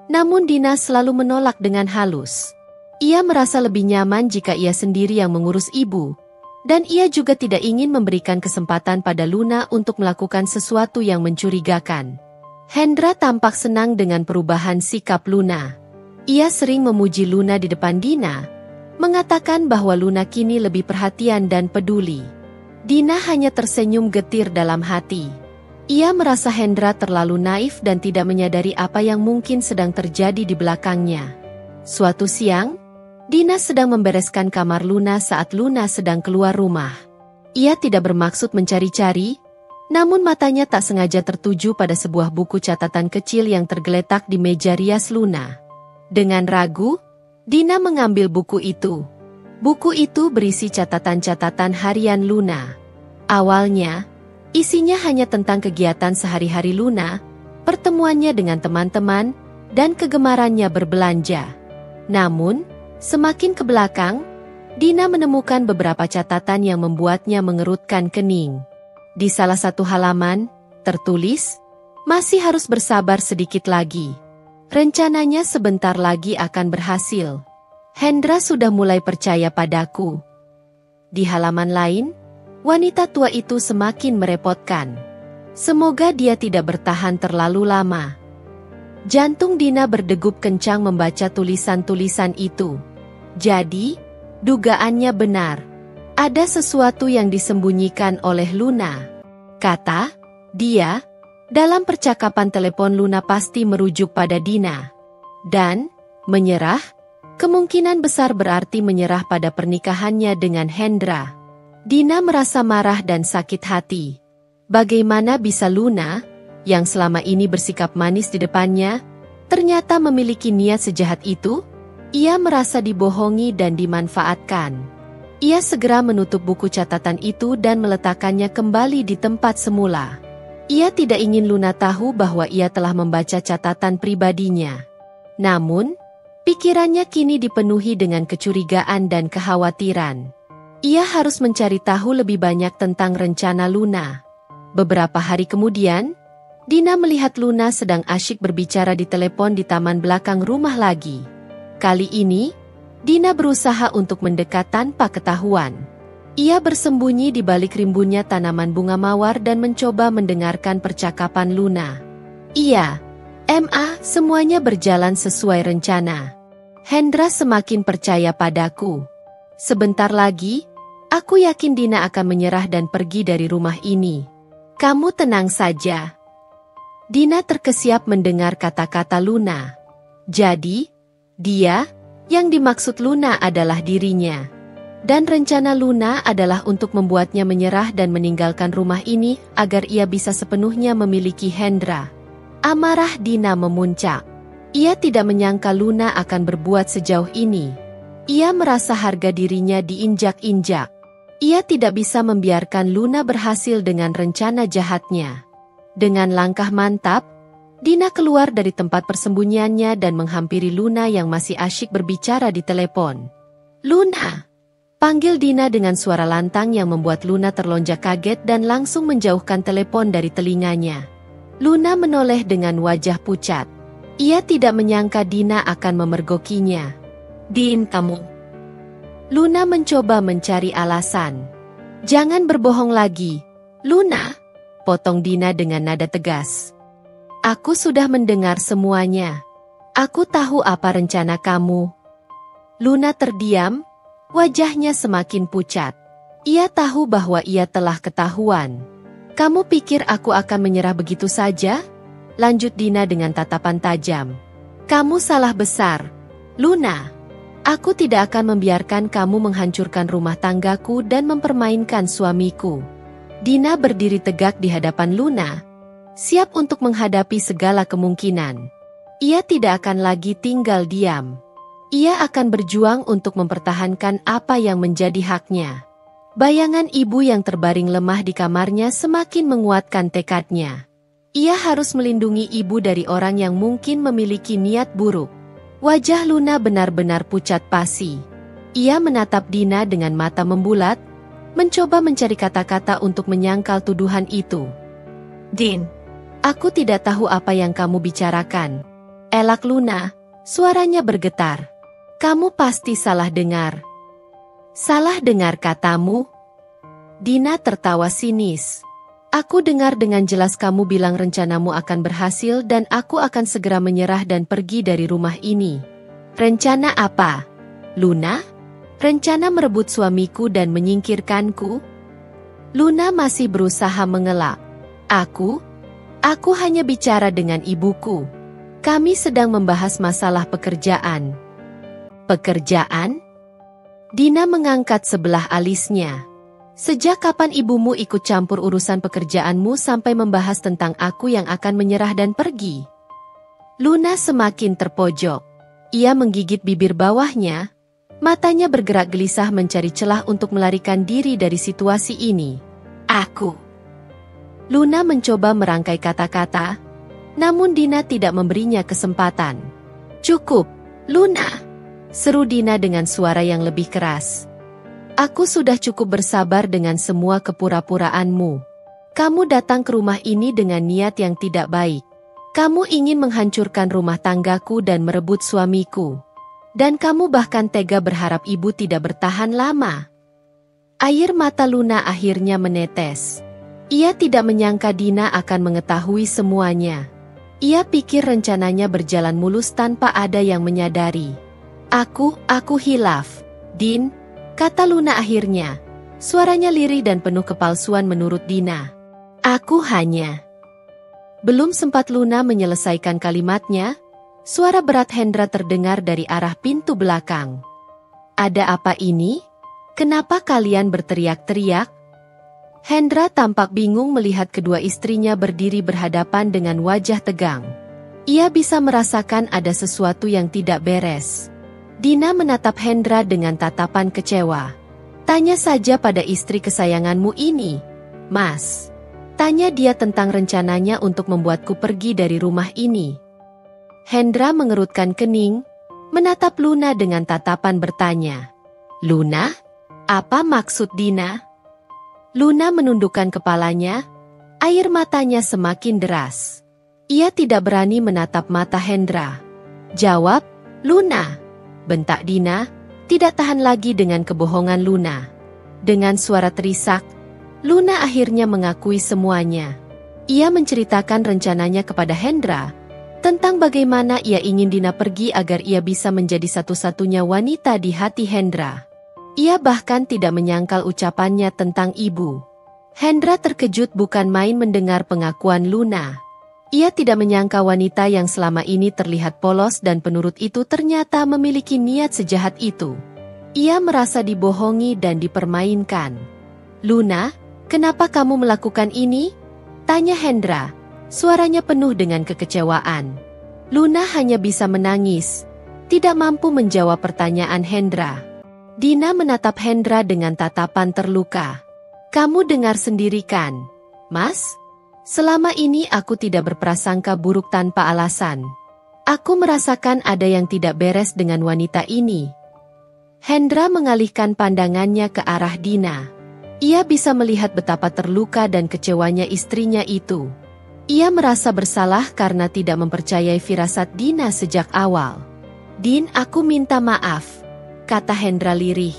Namun Dina selalu menolak dengan halus. Ia merasa lebih nyaman jika ia sendiri yang mengurus ibu. Dan ia juga tidak ingin memberikan kesempatan pada Luna untuk melakukan sesuatu yang mencurigakan. Hendra tampak senang dengan perubahan sikap Luna. Ia sering memuji Luna di depan Dina, mengatakan bahwa Luna kini lebih perhatian dan peduli. Dina hanya tersenyum getir dalam hati. Ia merasa Hendra terlalu naif dan tidak menyadari apa yang mungkin sedang terjadi di belakangnya. Suatu siang, Dina sedang membereskan kamar Luna saat Luna sedang keluar rumah. Ia tidak bermaksud mencari-cari, namun matanya tak sengaja tertuju pada sebuah buku catatan kecil yang tergeletak di meja rias Luna. Dengan ragu, Dina mengambil buku itu. Buku itu berisi catatan-catatan harian Luna. Awalnya, isinya hanya tentang kegiatan sehari-hari Luna, pertemuannya dengan teman-teman, dan kegemarannya berbelanja. Namun, semakin ke belakang, Dina menemukan beberapa catatan yang membuatnya mengerutkan kening. Di salah satu halaman, tertulis, "Masih harus bersabar sedikit lagi. Rencananya sebentar lagi akan berhasil. Hendra sudah mulai percaya padaku." Di halaman lain, wanita tua itu semakin merepotkan. Semoga dia tidak bertahan terlalu lama. Jantung Dina berdegup kencang membaca tulisan-tulisan itu. Jadi, dugaannya benar. Ada sesuatu yang disembunyikan oleh Luna. Kata dia, dalam percakapan telepon Luna pasti merujuk pada Dina. Dan, menyerah, kemungkinan besar berarti menyerah pada pernikahannya dengan Hendra. Dina merasa marah dan sakit hati. Bagaimana bisa Luna, yang selama ini bersikap manis di depannya, ternyata memiliki niat sejahat itu? Ia merasa dibohongi dan dimanfaatkan. Ia segera menutup buku catatan itu dan meletakkannya kembali di tempat semula. Ia tidak ingin Luna tahu bahwa ia telah membaca catatan pribadinya. Namun, pikirannya kini dipenuhi dengan kecurigaan dan kekhawatiran. Ia harus mencari tahu lebih banyak tentang rencana Luna. Beberapa hari kemudian, Dina melihat Luna sedang asyik berbicara di telepon di taman belakang rumah lagi. Kali ini, Dina berusaha untuk mendekat tanpa ketahuan. Ia bersembunyi di balik rimbunnya tanaman bunga mawar dan mencoba mendengarkan percakapan Luna. Iya, MA, semuanya berjalan sesuai rencana. Hendra semakin percaya padaku. Sebentar lagi, Aku yakin Dina akan menyerah dan pergi dari rumah ini. Kamu tenang saja. Dina terkesiap mendengar kata-kata Luna. Jadi, dia, yang dimaksud Luna adalah dirinya. Dan rencana Luna adalah untuk membuatnya menyerah dan meninggalkan rumah ini agar ia bisa sepenuhnya memiliki Hendra. Amarah Dina memuncak. Ia tidak menyangka Luna akan berbuat sejauh ini. Ia merasa harga dirinya diinjak-injak. Ia tidak bisa membiarkan Luna berhasil dengan rencana jahatnya. Dengan langkah mantap, Dina keluar dari tempat persembunyiannya dan menghampiri Luna yang masih asyik berbicara di telepon. Luna! Panggil Dina dengan suara lantang yang membuat Luna terlonjak kaget dan langsung menjauhkan telepon dari telinganya. Luna menoleh dengan wajah pucat. Ia tidak menyangka Dina akan memergokinya. Din, kamu. Luna mencoba mencari alasan. Jangan berbohong lagi, Luna, potong Dina dengan nada tegas. Aku sudah mendengar semuanya. Aku tahu apa rencana kamu. Luna terdiam. Wajahnya semakin pucat. Ia tahu bahwa ia telah ketahuan. Kamu pikir aku akan menyerah begitu saja? Lanjut Dina dengan tatapan tajam. Kamu salah besar, Luna. Aku tidak akan membiarkan kamu menghancurkan rumah tanggaku dan mempermainkan suamiku. Dina berdiri tegak di hadapan Luna, siap untuk menghadapi segala kemungkinan. Ia tidak akan lagi tinggal diam. Ia akan berjuang untuk mempertahankan apa yang menjadi haknya. Bayangan ibu yang terbaring lemah di kamarnya semakin menguatkan tekadnya. Ia harus melindungi ibu dari orang yang mungkin memiliki niat buruk. Wajah Luna benar-benar pucat pasi. Ia menatap Dina dengan mata membulat, mencoba mencari kata-kata untuk menyangkal tuduhan itu. Din, aku tidak tahu apa yang kamu bicarakan. Elak Luna, suaranya bergetar. Kamu pasti salah dengar. Salah dengar katamu? Dina tertawa sinis. Aku dengar dengan jelas kamu bilang rencanamu akan berhasil dan aku akan segera menyerah dan pergi dari rumah ini. Rencana apa, Luna? Rencana merebut suamiku dan menyingkirkanku? Luna masih berusaha mengelak. Aku hanya bicara dengan ibuku. Kami sedang membahas masalah pekerjaan. Pekerjaan? Dina mengangkat sebelah alisnya. Sejak kapan ibumu ikut campur urusan pekerjaanmu sampai membahas tentang aku yang akan menyerah dan pergi? Luna semakin terpojok. Ia menggigit bibir bawahnya. Matanya bergerak gelisah mencari celah untuk melarikan diri dari situasi ini. Aku. Luna mencoba merangkai kata-kata, namun Dina tidak memberinya kesempatan. Cukup, Luna. Seru Dina dengan suara yang lebih keras. Aku sudah cukup bersabar dengan semua kepura-puraanmu. Kamu datang ke rumah ini dengan niat yang tidak baik. Kamu ingin menghancurkan rumah tanggaku dan merebut suamiku. Dan kamu bahkan tega berharap ibu tidak bertahan lama. Air mata Luna akhirnya menetes. Ia tidak menyangka Dina akan mengetahui semuanya. Ia pikir rencananya berjalan mulus tanpa ada yang menyadari. Aku hilaf, Din, kata Luna akhirnya. Suaranya lirih dan penuh kepalsuan menurut Dina. Aku hanya. Belum sempat Luna menyelesaikan kalimatnya, suara berat Hendra terdengar dari arah pintu belakang. Ada apa ini? Kenapa kalian berteriak-teriak? Hendra tampak bingung melihat kedua istrinya berdiri berhadapan dengan wajah tegang. Ia bisa merasakan ada sesuatu yang tidak beres. Dina menatap Hendra dengan tatapan kecewa. Tanya saja pada istri kesayanganmu ini, Mas. Tanya dia tentang rencananya untuk membuatku pergi dari rumah ini. Hendra mengerutkan kening, menatap Luna dengan tatapan bertanya. Luna? Apa maksud Dina? Luna menundukkan kepalanya, air matanya semakin deras. Ia tidak berani menatap mata Hendra. Jawab, Luna. Bentak Dina, tidak tahan lagi dengan kebohongan Luna. Dengan suara terisak, Luna akhirnya mengakui semuanya. Ia menceritakan rencananya kepada Hendra, tentang bagaimana ia ingin Dina pergi agar ia bisa menjadi satu-satunya wanita di hati Hendra. Ia bahkan tidak menyangkal ucapannya tentang ibu. Hendra terkejut bukan main mendengar pengakuan Luna. Ia tidak menyangka wanita yang selama ini terlihat polos dan penurut itu ternyata memiliki niat sejahat itu. Ia merasa dibohongi dan dipermainkan. "Luna, kenapa kamu melakukan ini?" tanya Hendra. Suaranya penuh dengan kekecewaan. Luna hanya bisa menangis, tidak mampu menjawab pertanyaan Hendra. Dina menatap Hendra dengan tatapan terluka. "Kamu dengar sendiri kan, Mas? Selama ini aku tidak berprasangka buruk tanpa alasan. Aku merasakan ada yang tidak beres dengan wanita ini." Hendra mengalihkan pandangannya ke arah Dina. Ia bisa melihat betapa terluka dan kecewanya istrinya itu. Ia merasa bersalah karena tidak mempercayai firasat Dina sejak awal. "Din, aku minta maaf," kata Hendra lirih.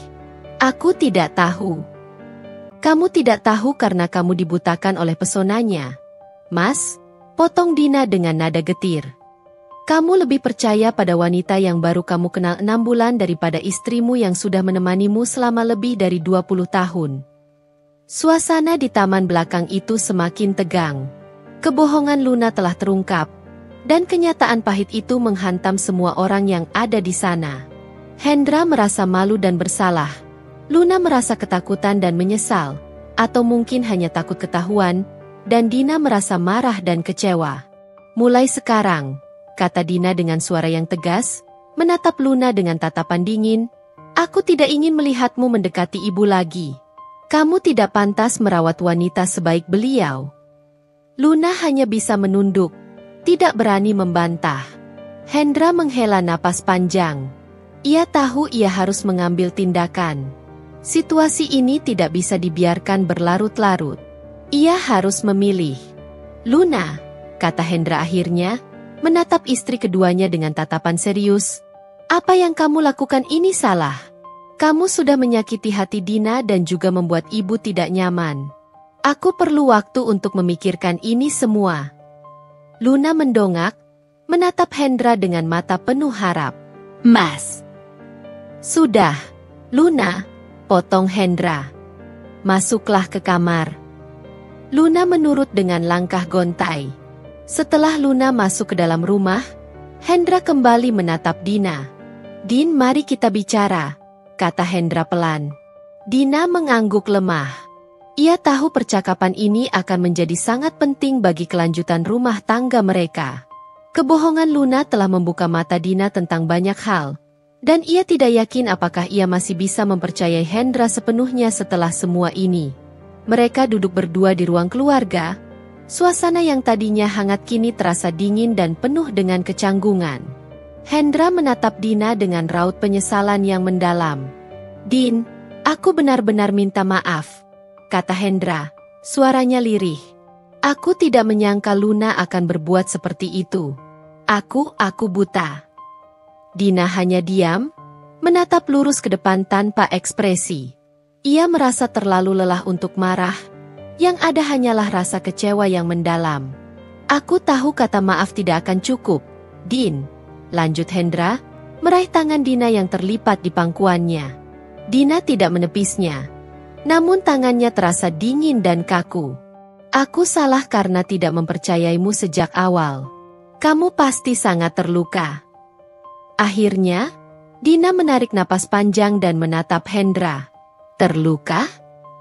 "Aku tidak tahu." "Kamu tidak tahu karena kamu dibutakan oleh pesonanya, Mas," potong Dina dengan nada getir. "Kamu lebih percaya pada wanita yang baru kamu kenal 6 bulan daripada istrimu yang sudah menemanimu selama lebih dari 20 tahun. Suasana di taman belakang itu semakin tegang. Kebohongan Luna telah terungkap, dan kenyataan pahit itu menghantam semua orang yang ada di sana. Hendra merasa malu dan bersalah. Luna merasa ketakutan dan menyesal, atau mungkin hanya takut ketahuan, dan Dina merasa marah dan kecewa. "Mulai sekarang," kata Dina dengan suara yang tegas, menatap Luna dengan tatapan dingin, "aku tidak ingin melihatmu mendekati ibu lagi. Kamu tidak pantas merawat wanita sebaik beliau." Luna hanya bisa menunduk, tidak berani membantah. Hendra menghela napas panjang. Ia tahu ia harus mengambil tindakan. Situasi ini tidak bisa dibiarkan berlarut-larut. Ia harus memilih. "Luna," kata Hendra akhirnya, menatap istri keduanya dengan tatapan serius, "apa yang kamu lakukan ini salah. Kamu sudah menyakiti hati Dina dan juga membuat ibu tidak nyaman. Aku perlu waktu untuk memikirkan ini semua." Luna mendongak, menatap Hendra dengan mata penuh harap. "Mas." "Sudah, Luna," potong Hendra. "Masuklah ke kamar." Luna menurut dengan langkah gontai. Setelah Luna masuk ke dalam rumah, Hendra kembali menatap Dina. "Din, mari kita bicara," kata Hendra pelan. Dina mengangguk lemah. Ia tahu percakapan ini akan menjadi sangat penting bagi kelanjutan rumah tangga mereka. Kebohongan Luna telah membuka mata Dina tentang banyak hal, dan ia tidak yakin apakah ia masih bisa mempercayai Hendra sepenuhnya setelah semua ini. Mereka duduk berdua di ruang keluarga. Suasana yang tadinya hangat kini terasa dingin dan penuh dengan kecanggungan. Hendra menatap Dina dengan raut penyesalan yang mendalam. "Din, aku benar-benar minta maaf," kata Hendra, suaranya lirih. "Aku tidak menyangka Luna akan berbuat seperti itu. Aku buta." Dina hanya diam, menatap lurus ke depan tanpa ekspresi. Ia merasa terlalu lelah untuk marah, yang ada hanyalah rasa kecewa yang mendalam. "Aku tahu kata maaf tidak akan cukup, Din," lanjut Hendra, meraih tangan Dina yang terlipat di pangkuannya. Dina tidak menepisnya, namun tangannya terasa dingin dan kaku. "Aku salah karena tidak mempercayaimu sejak awal. Kamu pasti sangat terluka." Akhirnya, Dina menarik napas panjang dan menatap Hendra. "Terluka?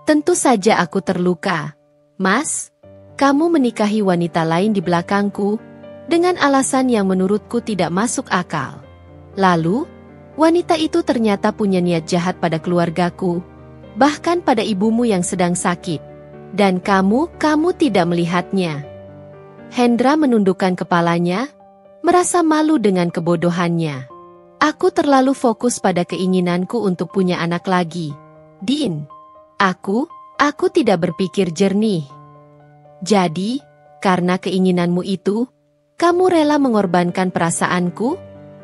Tentu saja aku terluka. Mas, kamu menikahi wanita lain di belakangku, dengan alasan yang menurutku tidak masuk akal. Lalu, wanita itu ternyata punya niat jahat pada keluargaku, bahkan pada ibumu yang sedang sakit. Dan kamu tidak melihatnya." Hendra menundukkan kepalanya, merasa malu dengan kebodohannya. "Aku terlalu fokus pada keinginanku untuk punya anak lagi, Din. Aku tidak berpikir jernih. Jadi, karena keinginanmu itu, kamu rela mengorbankan perasaanku?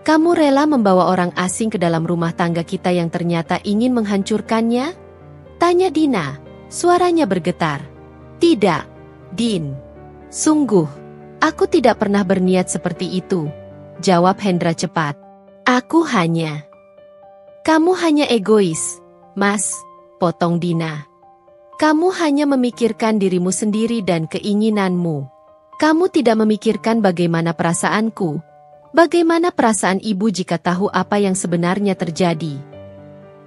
Kamu rela membawa orang asing ke dalam rumah tangga kita yang ternyata ingin menghancurkannya?" tanya Dina, suaranya bergetar. "Tidak, Din. Sungguh, aku tidak pernah berniat seperti itu," jawab Hendra cepat. Kamu hanya egois, Mas, potong Dina. Kamu hanya memikirkan dirimu sendiri dan keinginanmu. Kamu tidak memikirkan bagaimana perasaanku. Bagaimana perasaan ibu jika tahu apa yang sebenarnya terjadi.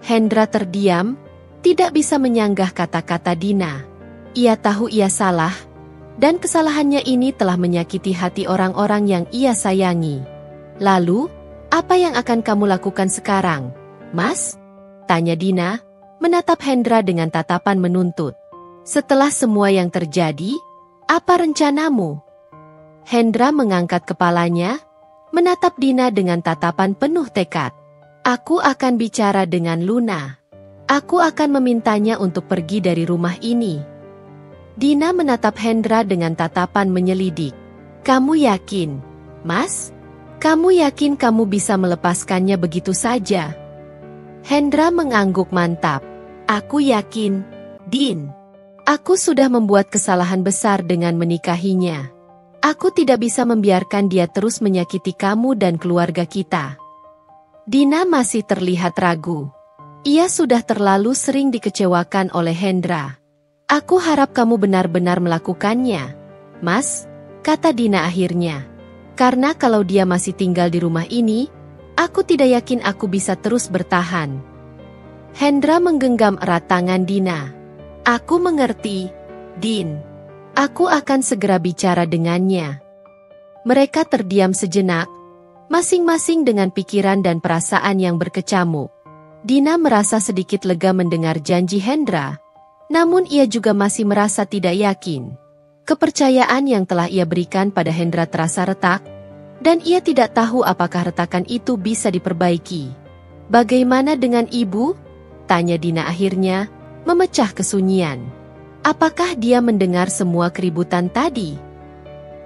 Hendra terdiam, tidak bisa menyanggah kata-kata Dina. Ia tahu ia salah, dan kesalahannya ini telah menyakiti hati orang-orang yang ia sayangi. Lalu, apa yang akan kamu lakukan sekarang, Mas? Tanya Dina, menatap Hendra dengan tatapan menuntut. Setelah semua yang terjadi, apa rencanamu? Hendra mengangkat kepalanya, menatap Dina dengan tatapan penuh tekad. Aku akan bicara dengan Luna. Aku akan memintanya untuk pergi dari rumah ini. Dina menatap Hendra dengan tatapan menyelidik. Kamu yakin, Mas? Kamu yakin kamu bisa melepaskannya begitu saja? Hendra mengangguk mantap. Aku yakin, Din. Aku sudah membuat kesalahan besar dengan menikahinya. Aku tidak bisa membiarkan dia terus menyakiti kamu dan keluarga kita. Dina masih terlihat ragu. Ia sudah terlalu sering dikecewakan oleh Hendra. Aku harap kamu benar-benar melakukannya, Mas, kata Dina akhirnya. Karena kalau dia masih tinggal di rumah ini, aku tidak yakin aku bisa terus bertahan. Hendra menggenggam erat tangan Dina. Aku mengerti, Din. Aku akan segera bicara dengannya. Mereka terdiam sejenak, masing-masing dengan pikiran dan perasaan yang berkecamuk. Dina merasa sedikit lega mendengar janji Hendra. Namun ia juga masih merasa tidak yakin. Kepercayaan yang telah ia berikan pada Hendra terasa retak, dan ia tidak tahu apakah retakan itu bisa diperbaiki. Bagaimana dengan ibu? Tanya Dina akhirnya, memecah kesunyian. Apakah dia mendengar semua keributan tadi?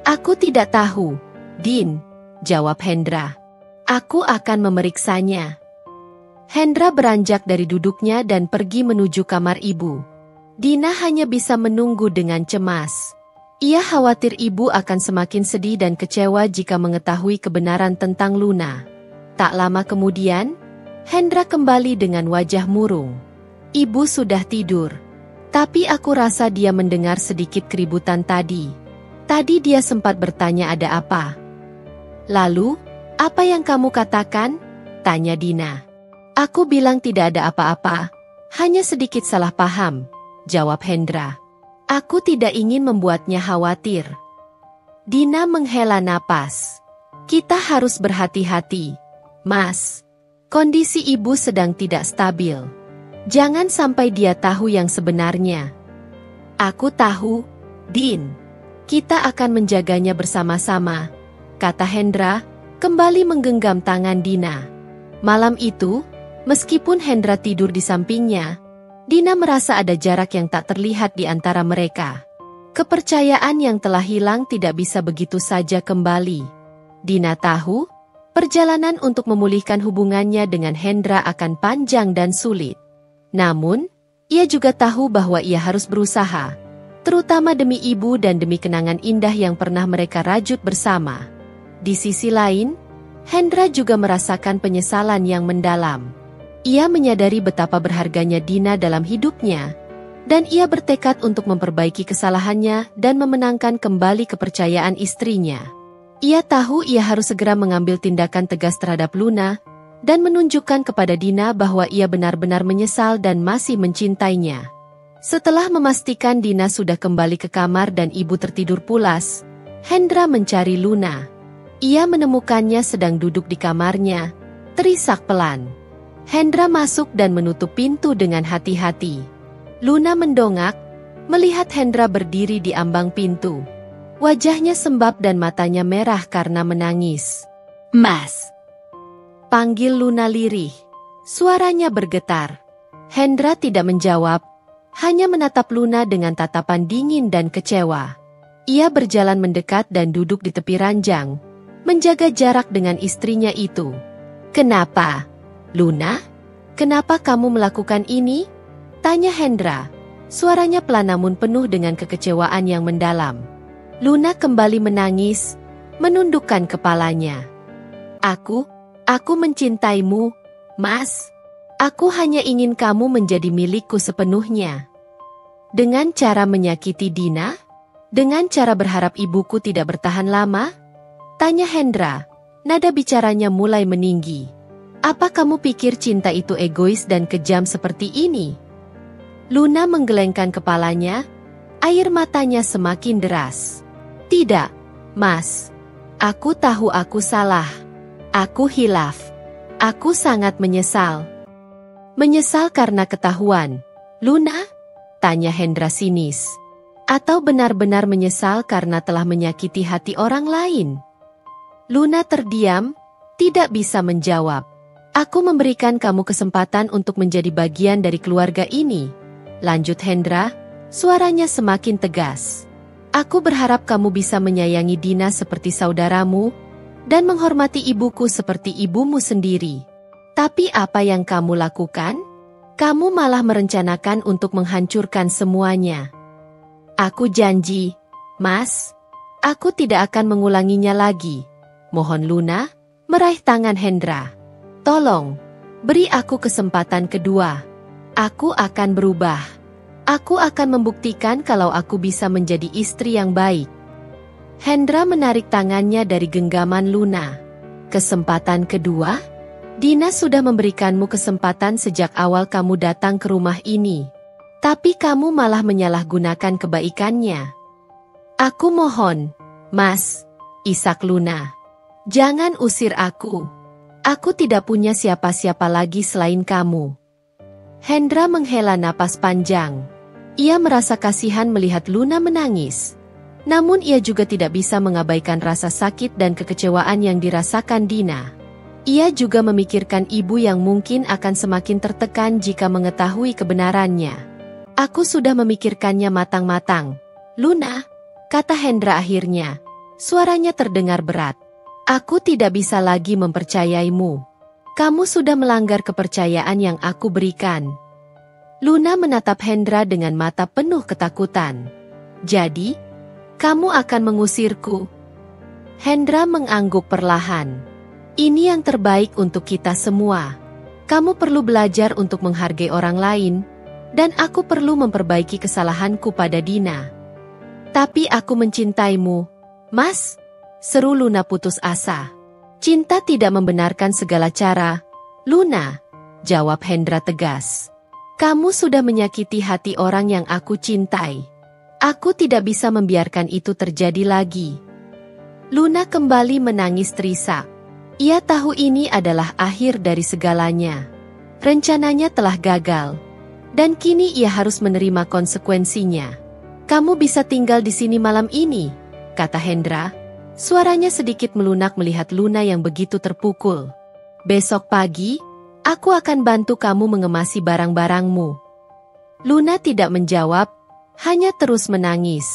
Aku tidak tahu, Din, jawab Hendra. Aku akan memeriksanya. Hendra beranjak dari duduknya dan pergi menuju kamar ibu. Dina hanya bisa menunggu dengan cemas. Ia khawatir ibu akan semakin sedih dan kecewa jika mengetahui kebenaran tentang Luna. Tak lama kemudian, Hendra kembali dengan wajah murung. Ibu sudah tidur. Tapi aku rasa dia mendengar sedikit keributan tadi. Tadi dia sempat bertanya ada apa. Lalu, apa yang kamu katakan? Tanya Dina. Aku bilang tidak ada apa-apa. Hanya sedikit salah paham. Jawab Hendra. Aku tidak ingin membuatnya khawatir. Dina menghela napas. Kita harus berhati-hati, Mas. Kondisi ibu sedang tidak stabil. Jangan sampai dia tahu yang sebenarnya. Aku tahu, Din. Kita akan menjaganya bersama-sama, kata Hendra, kembali menggenggam tangan Dina. Malam itu, meskipun Hendra tidur di sampingnya, Dina merasa ada jarak yang tak terlihat di antara mereka. Kepercayaan yang telah hilang tidak bisa begitu saja kembali. Dina tahu, perjalanan untuk memulihkan hubungannya dengan Hendra akan panjang dan sulit. Namun, ia juga tahu bahwa ia harus berusaha, terutama demi ibu dan demi kenangan indah yang pernah mereka rajut bersama. Di sisi lain, Hendra juga merasakan penyesalan yang mendalam. Ia menyadari betapa berharganya Dina dalam hidupnya, dan ia bertekad untuk memperbaiki kesalahannya dan memenangkan kembali kepercayaan istrinya. Ia tahu ia harus segera mengambil tindakan tegas terhadap Luna, dan menunjukkan kepada Dina bahwa ia benar-benar menyesal dan masih mencintainya. Setelah memastikan Dina sudah kembali ke kamar dan ibu tertidur pulas, Hendra mencari Luna. Ia menemukannya sedang duduk di kamarnya, terisak pelan. Hendra masuk dan menutup pintu dengan hati-hati. Luna mendongak, melihat Hendra berdiri di ambang pintu. Wajahnya sembab dan matanya merah karena menangis. Mas! Panggil Luna lirih. Suaranya bergetar. Hendra tidak menjawab, hanya menatap Luna dengan tatapan dingin dan kecewa. Ia berjalan mendekat dan duduk di tepi ranjang, menjaga jarak dengan istrinya itu. Kenapa? Luna, kenapa kamu melakukan ini? Tanya Hendra. Suaranya pelan namun penuh dengan kekecewaan yang mendalam. Luna kembali menangis, menundukkan kepalanya. Aku mencintaimu, Mas. Aku hanya ingin kamu menjadi milikku sepenuhnya. Dengan cara menyakiti Dina? Dengan cara berharap ibuku tidak bertahan lama? Tanya Hendra. Nada bicaranya mulai meninggi. Apa kamu pikir cinta itu egois dan kejam seperti ini? Luna menggelengkan kepalanya. Air matanya semakin deras. Tidak, Mas. Aku tahu aku salah. Aku hilaf. Aku sangat menyesal. Menyesal karena ketahuan. Luna? Tanya Hendra sinis. Atau benar-benar menyesal karena telah menyakiti hati orang lain? Luna terdiam, tidak bisa menjawab. Aku memberikan kamu kesempatan untuk menjadi bagian dari keluarga ini. Lanjut Hendra, suaranya semakin tegas. Aku berharap kamu bisa menyayangi Dina seperti saudaramu, dan menghormati ibuku seperti ibumu sendiri. Tapi apa yang kamu lakukan? Kamu malah merencanakan untuk menghancurkan semuanya. Aku janji, Mas, aku tidak akan mengulanginya lagi. Mohon Luna, meraih tangan Hendra. Tolong, beri aku kesempatan kedua. Aku akan berubah. Aku akan membuktikan kalau aku bisa menjadi istri yang baik. Hendra menarik tangannya dari genggaman Luna. Kesempatan kedua? Dina sudah memberikanmu kesempatan sejak awal kamu datang ke rumah ini. Tapi kamu malah menyalahgunakan kebaikannya. Aku mohon, Mas, isak Luna. Jangan usir aku. Aku tidak punya siapa-siapa lagi selain kamu. Hendra menghela napas panjang. Ia merasa kasihan melihat Luna menangis. Namun ia juga tidak bisa mengabaikan rasa sakit dan kekecewaan yang dirasakan Dina. Ia juga memikirkan ibu yang mungkin akan semakin tertekan jika mengetahui kebenarannya. Aku sudah memikirkannya matang-matang. Luna, kata Hendra akhirnya. Suaranya terdengar berat. Aku tidak bisa lagi mempercayaimu. Kamu sudah melanggar kepercayaan yang aku berikan. Luna menatap Hendra dengan mata penuh ketakutan. Jadi, kamu akan mengusirku? Hendra mengangguk perlahan. Ini yang terbaik untuk kita semua. Kamu perlu belajar untuk menghargai orang lain, dan aku perlu memperbaiki kesalahanku pada Dina. Tapi aku mencintaimu, Mas, seru Luna putus asa. Cinta tidak membenarkan segala cara, Luna, jawab Hendra tegas. Kamu sudah menyakiti hati orang yang aku cintai. Aku tidak bisa membiarkan itu terjadi lagi. Luna kembali menangis terisak. Ia tahu ini adalah akhir dari segalanya. Rencananya telah gagal. Dan kini ia harus menerima konsekuensinya. Kamu bisa tinggal di sini malam ini, kata Hendra. Suaranya sedikit melunak melihat Luna yang begitu terpukul. Besok pagi, aku akan bantu kamu mengemasi barang-barangmu. Luna tidak menjawab, hanya terus menangis.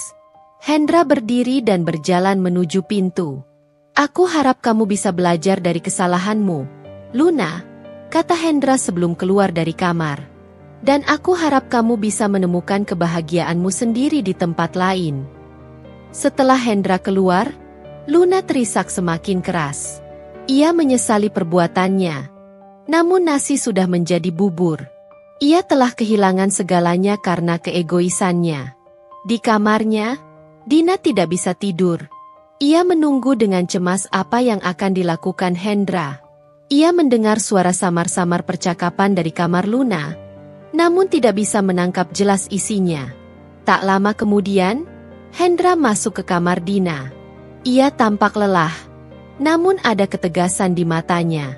Hendra berdiri dan berjalan menuju pintu. Aku harap kamu bisa belajar dari kesalahanmu, Luna, kata Hendra sebelum keluar dari kamar. Dan aku harap kamu bisa menemukan kebahagiaanmu sendiri di tempat lain. Setelah Hendra keluar, Luna terisak semakin keras. Ia menyesali perbuatannya. Namun nasi sudah menjadi bubur. Ia telah kehilangan segalanya karena keegoisannya. Di kamarnya, Dina tidak bisa tidur. Ia menunggu dengan cemas apa yang akan dilakukan Hendra. Ia mendengar suara samar-samar percakapan dari kamar Luna, namun tidak bisa menangkap jelas isinya. Tak lama kemudian, Hendra masuk ke kamar Dina. Ia tampak lelah, namun ada ketegasan di matanya.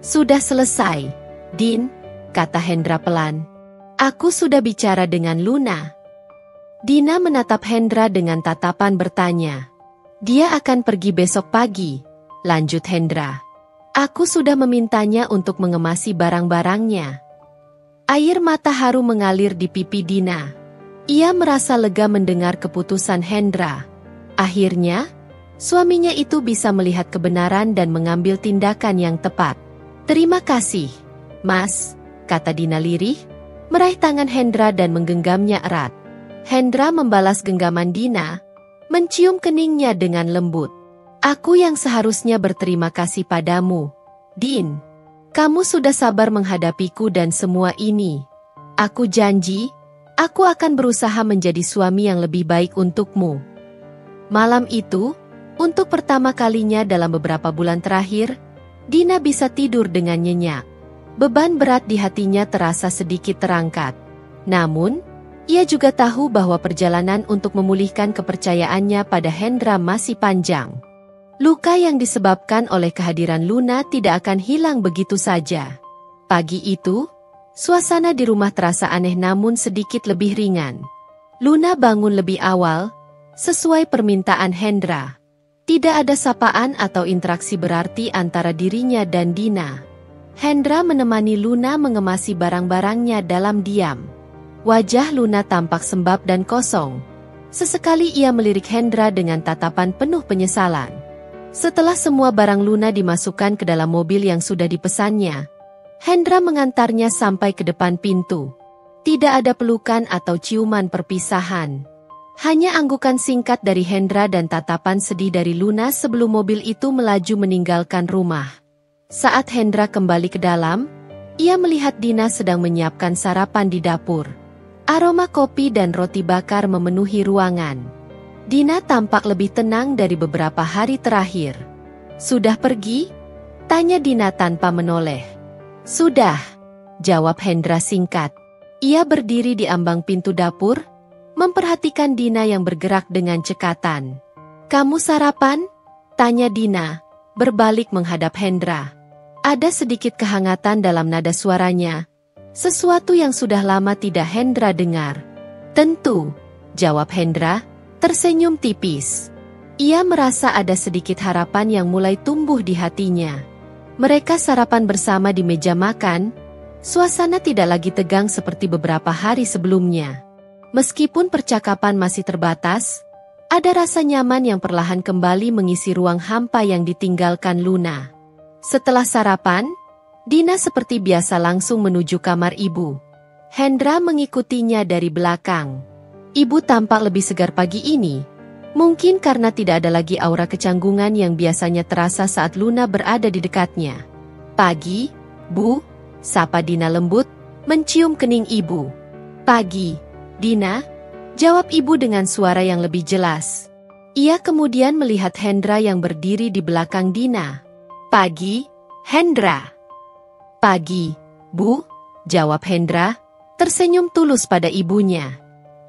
Sudah selesai, Din, kata Hendra pelan. Aku sudah bicara dengan Luna. Dina menatap Hendra dengan tatapan bertanya. Dia akan pergi besok pagi, lanjut Hendra. Aku sudah memintanya untuk mengemasi barang-barangnya. Air mata haru mengalir di pipi Dina. Ia merasa lega mendengar keputusan Hendra. Akhirnya, suaminya itu bisa melihat kebenaran dan mengambil tindakan yang tepat. Terima kasih, Mas, kata Dina lirih, meraih tangan Hendra dan menggenggamnya erat. Hendra membalas genggaman Dina, mencium keningnya dengan lembut. Aku yang seharusnya berterima kasih padamu, Din. Kamu sudah sabar menghadapiku dan semua ini. Aku janji, aku akan berusaha menjadi suami yang lebih baik untukmu. Malam itu, untuk pertama kalinya dalam beberapa bulan terakhir, Dina bisa tidur dengan nyenyak. Beban berat di hatinya terasa sedikit terangkat. Namun, ia juga tahu bahwa perjalanan untuk memulihkan kepercayaannya pada Hendra masih panjang. Luka yang disebabkan oleh kehadiran Luna tidak akan hilang begitu saja. Pagi itu, suasana di rumah terasa aneh namun sedikit lebih ringan. Luna bangun lebih awal, sesuai permintaan Hendra. Tidak ada sapaan atau interaksi berarti antara dirinya dan Dina. Hendra menemani Luna mengemasi barang-barangnya dalam diam. Wajah Luna tampak sembab dan kosong. Sesekali ia melirik Hendra dengan tatapan penuh penyesalan. Setelah semua barang Luna dimasukkan ke dalam mobil yang sudah dipesannya, Hendra mengantarnya sampai ke depan pintu. Tidak ada pelukan atau ciuman perpisahan. Hanya anggukan singkat dari Hendra dan tatapan sedih dari Luna sebelum mobil itu melaju meninggalkan rumah. Saat Hendra kembali ke dalam, ia melihat Dina sedang menyiapkan sarapan di dapur. Aroma kopi dan roti bakar memenuhi ruangan. Dina tampak lebih tenang dari beberapa hari terakhir. "Sudah pergi?" tanya Dina tanpa menoleh. "Sudah," jawab Hendra singkat. Ia berdiri di ambang pintu dapur, memperhatikan Dina yang bergerak dengan cekatan. "Kamu sarapan?" tanya Dina, berbalik menghadap Hendra. Ada sedikit kehangatan dalam nada suaranya, sesuatu yang sudah lama tidak Hendra dengar. "Tentu," jawab Hendra, tersenyum tipis. Ia merasa ada sedikit harapan yang mulai tumbuh di hatinya. Mereka sarapan bersama di meja makan, suasana tidak lagi tegang seperti beberapa hari sebelumnya. Meskipun percakapan masih terbatas, ada rasa nyaman yang perlahan kembali mengisi ruang hampa yang ditinggalkan Luna. Setelah sarapan, Dina seperti biasa langsung menuju kamar ibu. Hendra mengikutinya dari belakang. Ibu tampak lebih segar pagi ini. Mungkin karena tidak ada lagi aura kecanggungan yang biasanya terasa saat Luna berada di dekatnya. "Pagi, Bu," sapa Dina lembut, mencium kening ibu. "Pagi, Dina," jawab ibu dengan suara yang lebih jelas. Ia kemudian melihat Hendra yang berdiri di belakang Dina. "Pagi, Hendra." "Pagi, Bu," jawab Hendra, tersenyum tulus pada ibunya.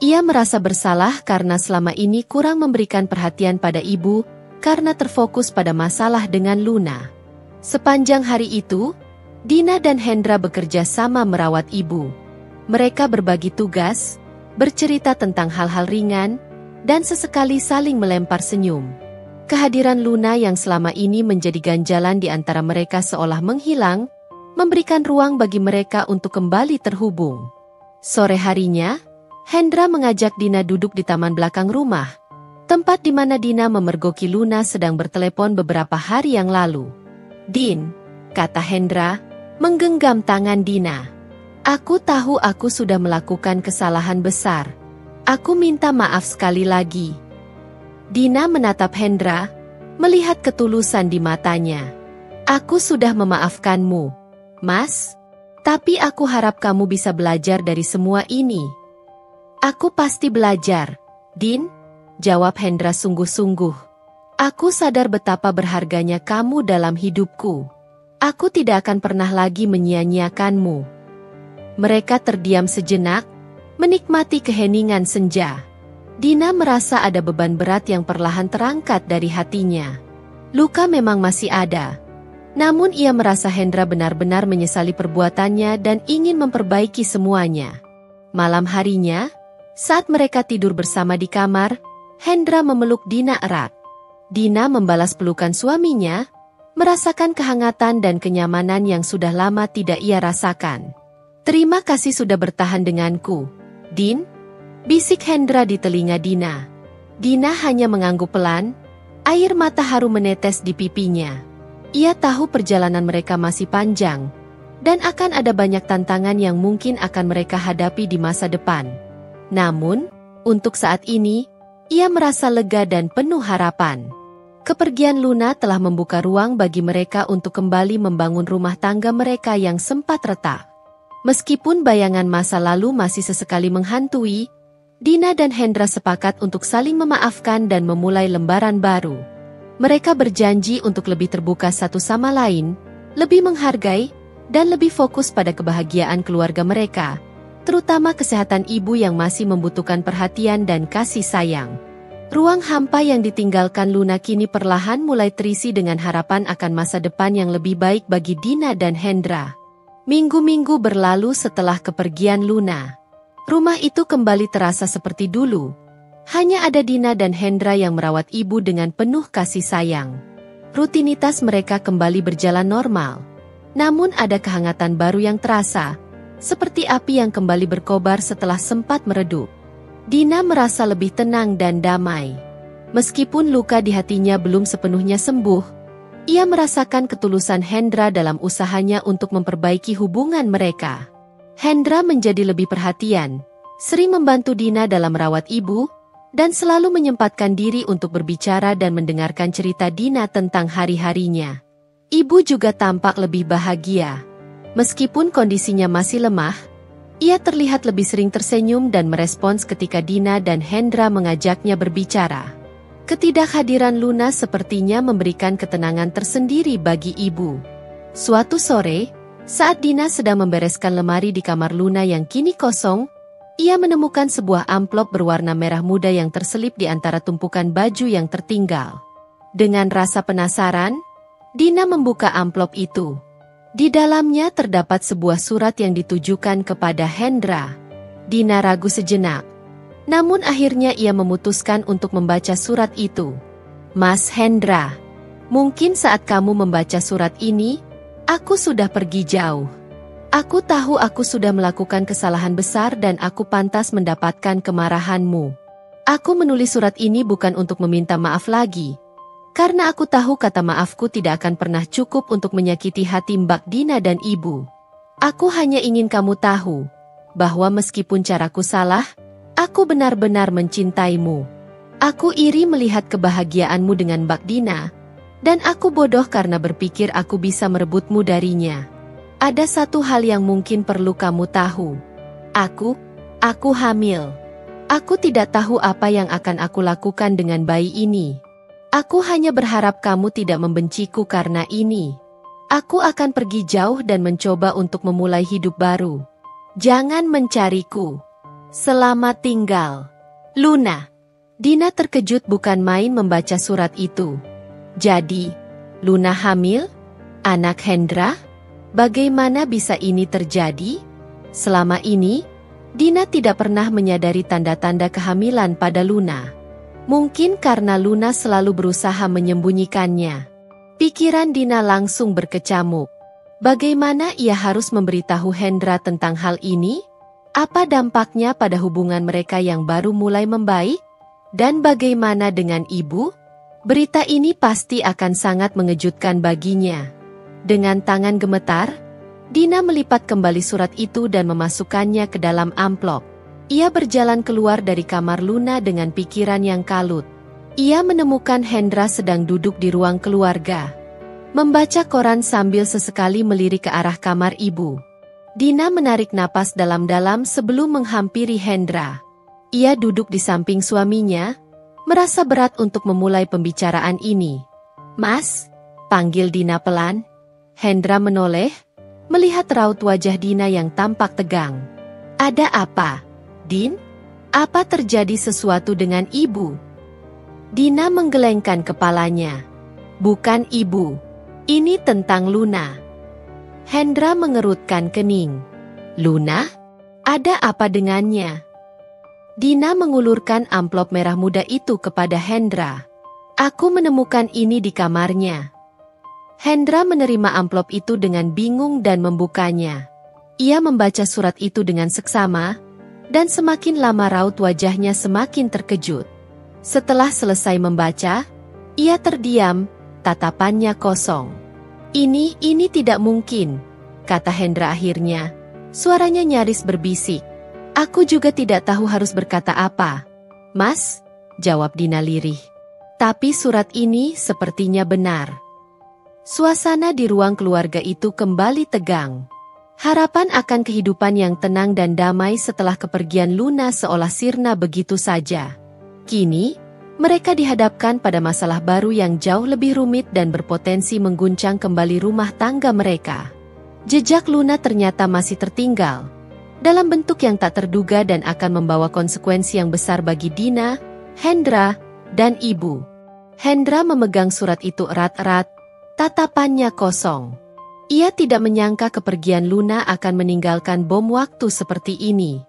Ia merasa bersalah karena selama ini kurang memberikan perhatian pada ibu karena terfokus pada masalah dengan Luna. Sepanjang hari itu, Dina dan Hendra bekerja sama merawat ibu. Mereka berbagi tugas, bercerita tentang hal-hal ringan, dan sesekali saling melempar senyum. Kehadiran Luna yang selama ini menjadi ganjalan di antara mereka seolah menghilang, memberikan ruang bagi mereka untuk kembali terhubung. Sore harinya, Hendra mengajak Dina duduk di taman belakang rumah, tempat di mana Dina memergoki Luna sedang bertelepon beberapa hari yang lalu. "Din," kata Hendra, menggenggam tangan Dina. "Aku tahu aku sudah melakukan kesalahan besar. Aku minta maaf sekali lagi." Dina menatap Hendra, melihat ketulusan di matanya. "Aku sudah memaafkanmu, Mas. Tapi aku harap kamu bisa belajar dari semua ini." "Aku pasti belajar, Din," jawab Hendra sungguh-sungguh. "Aku sadar betapa berharganya kamu dalam hidupku. Aku tidak akan pernah lagi menyia-nyiakanmu." Mereka terdiam sejenak, menikmati keheningan senja. Dina merasa ada beban berat yang perlahan terangkat dari hatinya. Luka memang masih ada. Namun ia merasa Hendra benar-benar menyesali perbuatannya dan ingin memperbaiki semuanya. Malam harinya, saat mereka tidur bersama di kamar, Hendra memeluk Dina erat. Dina membalas pelukan suaminya, merasakan kehangatan dan kenyamanan yang sudah lama tidak ia rasakan. "Terima kasih sudah bertahan denganku, Din," bisik Hendra di telinga Dina. Dina hanya mengangguk pelan, air mata haru menetes di pipinya. Ia tahu perjalanan mereka masih panjang, dan akan ada banyak tantangan yang mungkin akan mereka hadapi di masa depan. Namun, untuk saat ini, ia merasa lega dan penuh harapan. Kepergian Luna telah membuka ruang bagi mereka untuk kembali membangun rumah tangga mereka yang sempat retak. Meskipun bayangan masa lalu masih sesekali menghantui, Dina dan Hendra sepakat untuk saling memaafkan dan memulai lembaran baru. Mereka berjanji untuk lebih terbuka satu sama lain, lebih menghargai, dan lebih fokus pada kebahagiaan keluarga mereka, terutama kesehatan ibu yang masih membutuhkan perhatian dan kasih sayang. Ruang hampa yang ditinggalkan Luna kini perlahan mulai terisi dengan harapan akan masa depan yang lebih baik bagi Dina dan Hendra. Minggu-minggu berlalu setelah kepergian Luna. Rumah itu kembali terasa seperti dulu. Hanya ada Dina dan Hendra yang merawat ibu dengan penuh kasih sayang. Rutinitas mereka kembali berjalan normal. Namun ada kehangatan baru yang terasa, seperti api yang kembali berkobar setelah sempat meredup. Dina merasa lebih tenang dan damai. Meskipun luka di hatinya belum sepenuhnya sembuh, ia merasakan ketulusan Hendra dalam usahanya untuk memperbaiki hubungan mereka. Hendra menjadi lebih perhatian, sering membantu Dina dalam merawat ibu, dan selalu menyempatkan diri untuk berbicara dan mendengarkan cerita Dina tentang hari-harinya. Ibu juga tampak lebih bahagia. Meskipun kondisinya masih lemah, ia terlihat lebih sering tersenyum dan merespons ketika Dina dan Hendra mengajaknya berbicara. Ketidakhadiran Luna sepertinya memberikan ketenangan tersendiri bagi ibu. Suatu sore, saat Dina sedang membereskan lemari di kamar Luna yang kini kosong, ia menemukan sebuah amplop berwarna merah muda yang terselip di antara tumpukan baju yang tertinggal. Dengan rasa penasaran, Dina membuka amplop itu. Di dalamnya terdapat sebuah surat yang ditujukan kepada Hendra. Dina ragu sejenak. Namun akhirnya ia memutuskan untuk membaca surat itu. Mas Hendra, mungkin saat kamu membaca surat ini, aku sudah pergi jauh. Aku tahu aku sudah melakukan kesalahan besar dan aku pantas mendapatkan kemarahanmu. Aku menulis surat ini bukan untuk meminta maaf lagi. Karena aku tahu kata maafku tidak akan pernah cukup untuk menyakiti hati Mbak Dina dan Ibu. Aku hanya ingin kamu tahu, bahwa meskipun caraku salah, aku benar-benar mencintaimu. Aku iri melihat kebahagiaanmu dengan Mbak Dina, dan aku bodoh karena berpikir aku bisa merebutmu darinya. Ada satu hal yang mungkin perlu kamu tahu. Aku hamil. Aku tidak tahu apa yang akan aku lakukan dengan bayi ini. Aku hanya berharap kamu tidak membenciku karena ini. Aku akan pergi jauh dan mencoba untuk memulai hidup baru. Jangan mencariku. Selamat tinggal. Luna. Dina terkejut bukan main membaca surat itu. Jadi, Luna hamil? Anak Hendra? Bagaimana bisa ini terjadi? Selama ini, Dina tidak pernah menyadari tanda-tanda kehamilan pada Luna. Mungkin karena Luna selalu berusaha menyembunyikannya. Pikiran Dina langsung berkecamuk. Bagaimana ia harus memberitahu Hendra tentang hal ini? Apa dampaknya pada hubungan mereka yang baru mulai membaik? Dan bagaimana dengan ibu? Berita ini pasti akan sangat mengejutkan baginya. Dengan tangan gemetar, Dina melipat kembali surat itu dan memasukkannya ke dalam amplop. Ia berjalan keluar dari kamar Luna dengan pikiran yang kalut. Ia menemukan Hendra sedang duduk di ruang keluarga, membaca koran sambil sesekali melirik ke arah kamar ibu. Dina menarik napas dalam-dalam sebelum menghampiri Hendra. Ia duduk di samping suaminya, merasa berat untuk memulai pembicaraan ini. Mas, panggil Dina pelan. Hendra menoleh, melihat raut wajah Dina yang tampak tegang. Ada apa? Din, apa terjadi sesuatu dengan ibu? Dina menggelengkan kepalanya. Bukan ibu. Ini tentang Luna. Hendra mengerutkan kening. Luna? Ada apa dengannya? Dina mengulurkan amplop merah muda itu kepada Hendra. Aku menemukan ini di kamarnya. Hendra menerima amplop itu dengan bingung dan membukanya. Ia membaca surat itu dengan seksama, dan semakin lama raut wajahnya semakin terkejut. Setelah selesai membaca, ia terdiam, tatapannya kosong. Ini tidak mungkin, kata Hendra akhirnya. Suaranya nyaris berbisik. Aku juga tidak tahu harus berkata apa. Mas, jawab Dina lirih. Tapi surat ini sepertinya benar. Suasana di ruang keluarga itu kembali tegang. Harapan akan kehidupan yang tenang dan damai setelah kepergian Luna seolah sirna begitu saja. Kini, mereka dihadapkan pada masalah baru yang jauh lebih rumit dan berpotensi mengguncang kembali rumah tangga mereka. Jejak Luna ternyata masih tertinggal, dalam bentuk yang tak terduga dan akan membawa konsekuensi yang besar bagi Dina, Hendra, dan ibu. Hendra memegang surat itu erat-erat, tatapannya kosong. Ia tidak menyangka kepergian Luna akan meninggalkan bom waktu seperti ini.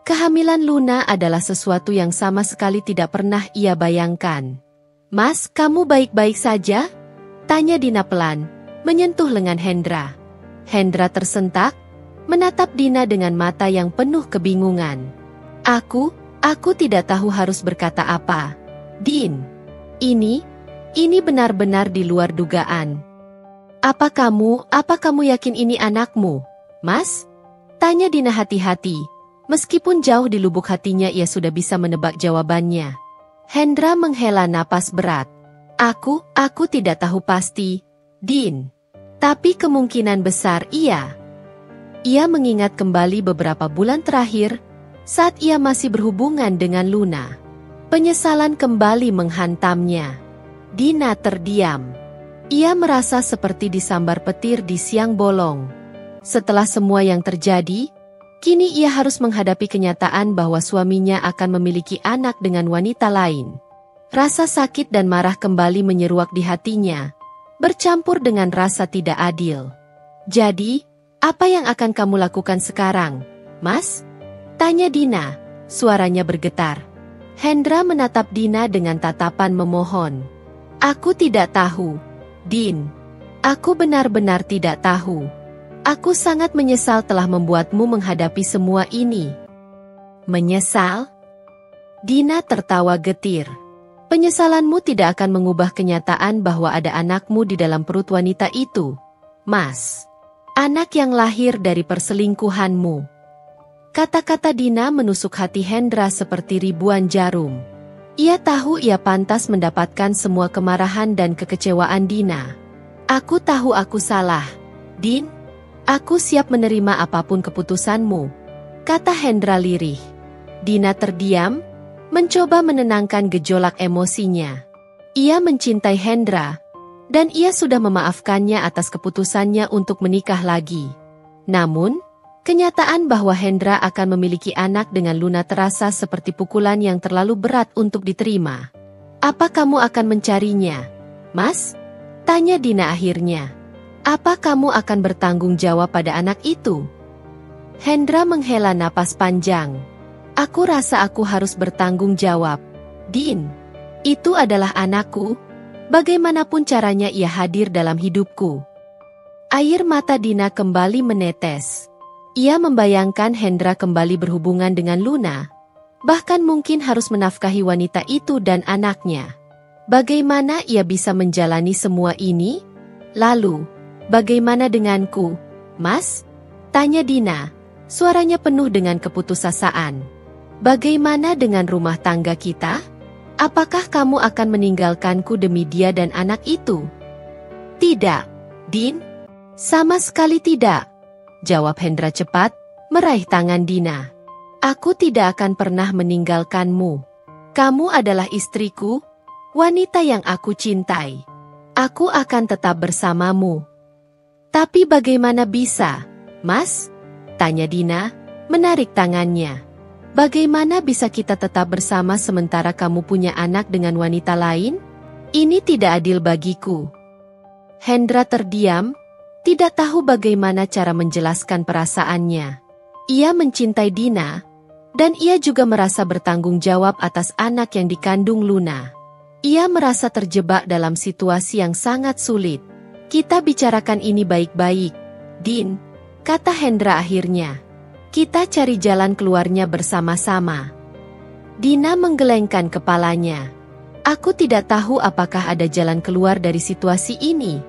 Kehamilan Luna adalah sesuatu yang sama sekali tidak pernah ia bayangkan. "Mas, kamu baik-baik saja?" tanya Dina pelan, menyentuh lengan Hendra. Hendra tersentak, menatap Dina dengan mata yang penuh kebingungan. Aku tidak tahu harus berkata apa. Din, ini benar-benar di luar dugaan. Apa kamu yakin ini anakmu, Mas? Tanya Dina hati-hati. Meskipun jauh di lubuk hatinya ia sudah bisa menebak jawabannya. Hendra menghela napas berat. Aku tidak tahu pasti, Din. Tapi kemungkinan besar iya. Ia mengingat kembali beberapa bulan terakhir, saat ia masih berhubungan dengan Luna. Penyesalan kembali menghantamnya. Dina terdiam. Ia merasa seperti disambar petir di siang bolong. Setelah semua yang terjadi, kini ia harus menghadapi kenyataan bahwa suaminya akan memiliki anak dengan wanita lain. Rasa sakit dan marah kembali menyeruak di hatinya, bercampur dengan rasa tidak adil. "Jadi, apa yang akan kamu lakukan sekarang, Mas?" tanya Dina, suaranya bergetar. Hendra menatap Dina dengan tatapan memohon. "Aku tidak tahu, Din. Aku benar-benar tidak tahu. Aku sangat menyesal telah membuatmu menghadapi semua ini." "Menyesal?" Dina tertawa getir. "Penyesalanmu tidak akan mengubah kenyataan bahwa ada anakmu di dalam perut wanita itu, Mas. Anak yang lahir dari perselingkuhanmu." Kata-kata Dina menusuk hati Hendra seperti ribuan jarum. Ia tahu ia pantas mendapatkan semua kemarahan dan kekecewaan Dina. "Aku tahu aku salah, Din. Aku siap menerima apapun keputusanmu," kata Hendra lirih. Dina terdiam, mencoba menenangkan gejolak emosinya. Ia mencintai Hendra, dan ia sudah memaafkannya atas keputusannya untuk menikah lagi. Namun, kenyataan bahwa Hendra akan memiliki anak dengan Luna terasa seperti pukulan yang terlalu berat untuk diterima. "Apa kamu akan mencarinya, Mas?" tanya Dina akhirnya. "Apa kamu akan bertanggung jawab pada anak itu?" Hendra menghela napas panjang. "Aku rasa aku harus bertanggung jawab, Din. Itu adalah anakku. Bagaimanapun caranya ia hadir dalam hidupku." Air mata Dina kembali menetes. Ia membayangkan Hendra kembali berhubungan dengan Luna, bahkan mungkin harus menafkahi wanita itu dan anaknya. Bagaimana ia bisa menjalani semua ini? "Lalu, bagaimana denganku, Mas?" tanya Dina, suaranya penuh dengan keputusasaan. "Bagaimana dengan rumah tangga kita? Apakah kamu akan meninggalkanku demi dia dan anak itu?" "Tidak, Din. Sama sekali tidak," jawab Hendra cepat, meraih tangan Dina. "Aku tidak akan pernah meninggalkanmu. Kamu adalah istriku, wanita yang aku cintai. Aku akan tetap bersamamu." "Tapi bagaimana bisa, Mas?" tanya Dina, menarik tangannya. "Bagaimana bisa kita tetap bersama sementara kamu punya anak dengan wanita lain? Ini tidak adil bagiku." Hendra terdiam, tidak tahu bagaimana cara menjelaskan perasaannya. Ia mencintai Dina, dan ia juga merasa bertanggung jawab atas anak yang dikandung Luna. Ia merasa terjebak dalam situasi yang sangat sulit. "Kita bicarakan ini baik-baik, Din," kata Hendra akhirnya. "Kita cari jalan keluarnya bersama-sama." Dina menggelengkan kepalanya. "Aku tidak tahu apakah ada jalan keluar dari situasi ini,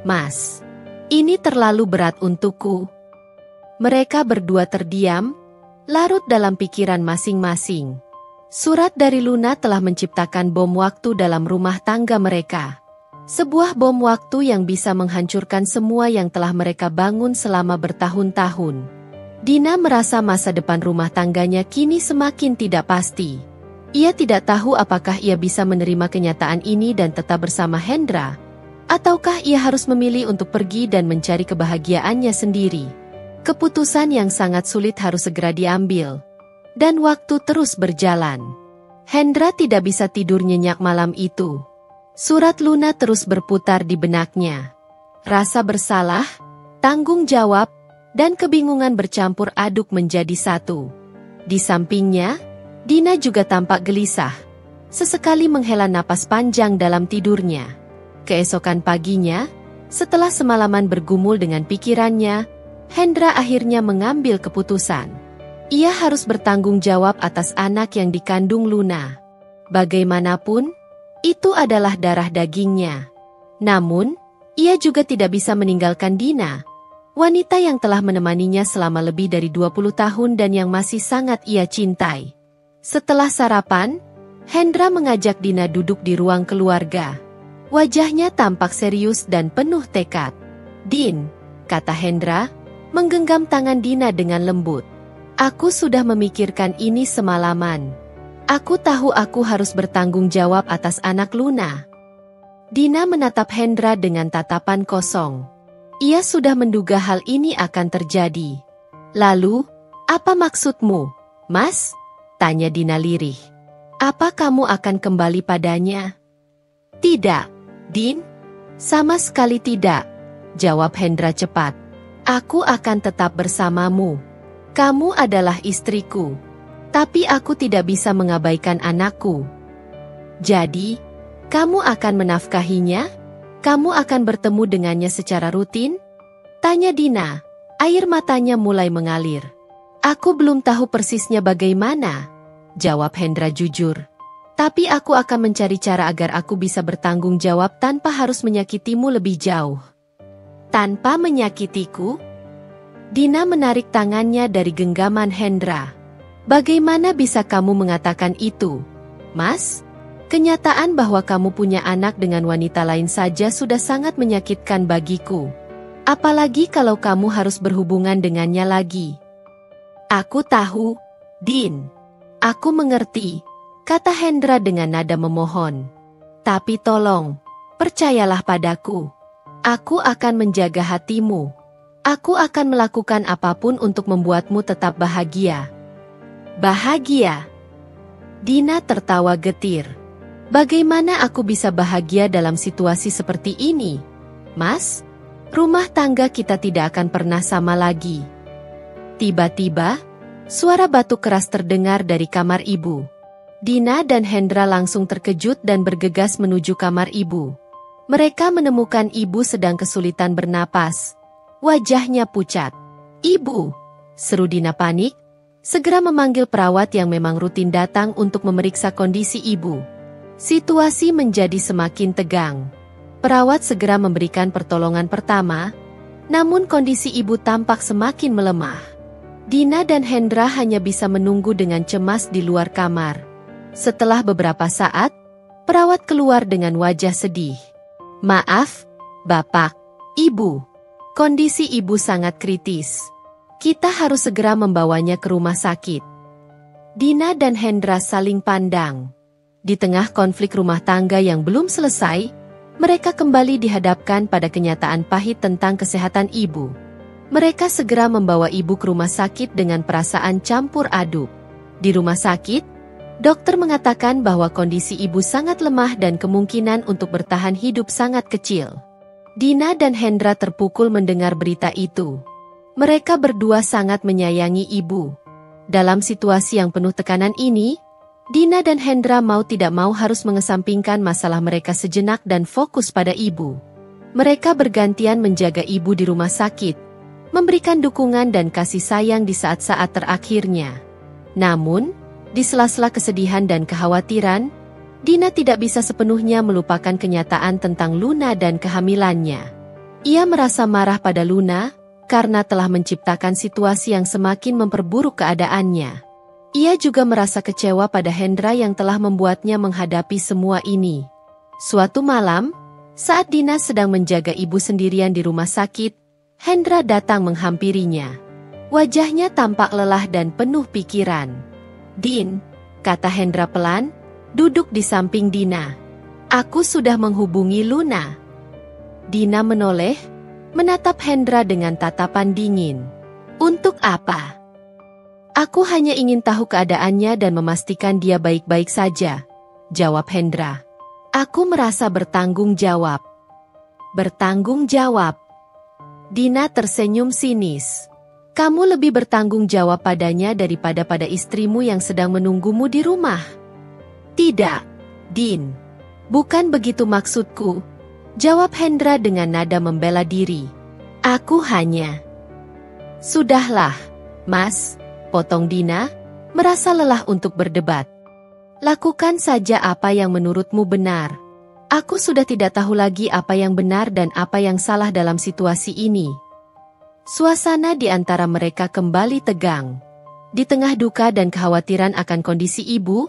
Mas. Ini terlalu berat untukku." Mereka berdua terdiam, larut dalam pikiran masing-masing. Surat dari Luna telah menciptakan bom waktu dalam rumah tangga mereka. Sebuah bom waktu yang bisa menghancurkan semua yang telah mereka bangun selama bertahun-tahun. Dina merasa masa depan rumah tangganya kini semakin tidak pasti. Ia tidak tahu apakah ia bisa menerima kenyataan ini dan tetap bersama Hendra, ataukah ia harus memilih untuk pergi dan mencari kebahagiaannya sendiri. Keputusan yang sangat sulit harus segera diambil. Dan waktu terus berjalan. Hendra tidak bisa tidur nyenyak malam itu. Surat Luna terus berputar di benaknya. Rasa bersalah, tanggung jawab, dan kebingungan bercampur aduk menjadi satu. Di sampingnya, Dina juga tampak gelisah. Sesekali menghela napas panjang dalam tidurnya. Keesokan paginya, setelah semalaman bergumul dengan pikirannya, Hendra akhirnya mengambil keputusan. Ia harus bertanggung jawab atas anak yang dikandung Luna. Bagaimanapun, itu adalah darah dagingnya. Namun, ia juga tidak bisa meninggalkan Dina, wanita yang telah menemaninya selama lebih dari 20 tahun dan yang masih sangat ia cintai. Setelah sarapan, Hendra mengajak Dina duduk di ruang keluarga. Wajahnya tampak serius dan penuh tekad. "Din," kata Hendra, menggenggam tangan Dina dengan lembut. "Aku sudah memikirkan ini semalaman. Aku tahu aku harus bertanggung jawab atas anak Luna." Dina menatap Hendra dengan tatapan kosong. Ia sudah menduga hal ini akan terjadi. "Lalu, apa maksudmu, Mas?" tanya Dina lirih. "Apa kamu akan kembali padanya?" "Tidak, Din. Sama sekali tidak," jawab Hendra cepat. "Aku akan tetap bersamamu. Kamu adalah istriku. Tapi aku tidak bisa mengabaikan anakku." "Jadi, kamu akan menafkahinya? Kamu akan bertemu dengannya secara rutin?" tanya Dina. Air matanya mulai mengalir. "Aku belum tahu persisnya bagaimana," jawab Hendra jujur. "Tapi aku akan mencari cara agar aku bisa bertanggung jawab tanpa harus menyakitimu lebih jauh." "Tanpa menyakitiku?" Dina menarik tangannya dari genggaman Hendra. "Bagaimana bisa kamu mengatakan itu, Mas? Kenyataan bahwa kamu punya anak dengan wanita lain saja sudah sangat menyakitkan bagiku. Apalagi kalau kamu harus berhubungan dengannya lagi." "Aku tahu, Din. Aku mengerti," kata Hendra dengan nada memohon. "Tapi tolong, percayalah padaku. Aku akan menjaga hatimu. Aku akan melakukan apapun untuk membuatmu tetap bahagia." "Bahagia?" Dina tertawa getir. "Bagaimana aku bisa bahagia dalam situasi seperti ini, Mas? Rumah tangga kita tidak akan pernah sama lagi." Tiba-tiba, suara batuk keras terdengar dari kamar ibu. Dina dan Hendra langsung terkejut dan bergegas menuju kamar ibu. Mereka menemukan ibu sedang kesulitan bernapas. Wajahnya pucat. "Ibu!" seru Dina panik, segera memanggil perawat yang memang rutin datang untuk memeriksa kondisi ibu. Situasi menjadi semakin tegang. Perawat segera memberikan pertolongan pertama, namun kondisi ibu tampak semakin melemah. Dina dan Hendra hanya bisa menunggu dengan cemas di luar kamar. Setelah beberapa saat, perawat keluar dengan wajah sedih. "Maaf, Bapak, Ibu. Kondisi ibu sangat kritis. Kita harus segera membawanya ke rumah sakit." Dina dan Hendra saling pandang. Di tengah konflik rumah tangga yang belum selesai, mereka kembali dihadapkan pada kenyataan pahit tentang kesehatan ibu. Mereka segera membawa ibu ke rumah sakit dengan perasaan campur aduk. Di rumah sakit, dokter mengatakan bahwa kondisi ibu sangat lemah dan kemungkinan untuk bertahan hidup sangat kecil. Dina dan Hendra terpukul mendengar berita itu. Mereka berdua sangat menyayangi ibu. Dalam situasi yang penuh tekanan ini, Dina dan Hendra mau tidak mau harus mengesampingkan masalah mereka sejenak dan fokus pada ibu. Mereka bergantian menjaga ibu di rumah sakit, memberikan dukungan dan kasih sayang di saat-saat terakhirnya. Namun, di sela-sela kesedihan dan kekhawatiran, Dina tidak bisa sepenuhnya melupakan kenyataan tentang Luna dan kehamilannya. Ia merasa marah pada Luna karena telah menciptakan situasi yang semakin memperburuk keadaannya. Ia juga merasa kecewa pada Hendra yang telah membuatnya menghadapi semua ini. Suatu malam, saat Dina sedang menjaga ibu sendirian di rumah sakit, Hendra datang menghampirinya. Wajahnya tampak lelah dan penuh pikiran. "Din," kata Hendra pelan, duduk di samping Dina. "Aku sudah menghubungi Luna." Dina menoleh, menatap Hendra dengan tatapan dingin. "Untuk apa?" "Aku hanya ingin tahu keadaannya dan memastikan dia baik-baik saja," jawab Hendra. "Aku merasa bertanggung jawab." "Bertanggung jawab?" Dina tersenyum sinis. "Kamu lebih bertanggung jawab padanya daripada pada istrimu yang sedang menunggumu di rumah." "Tidak, Din. Bukan begitu maksudku," jawab Hendra dengan nada membela diri. "Aku hanya..." "Sudahlah, Mas," potong Dina, merasa lelah untuk berdebat. "Lakukan saja apa yang menurutmu benar. Aku sudah tidak tahu lagi apa yang benar dan apa yang salah dalam situasi ini." Suasana di antara mereka kembali tegang. Di tengah duka dan kekhawatiran akan kondisi ibu,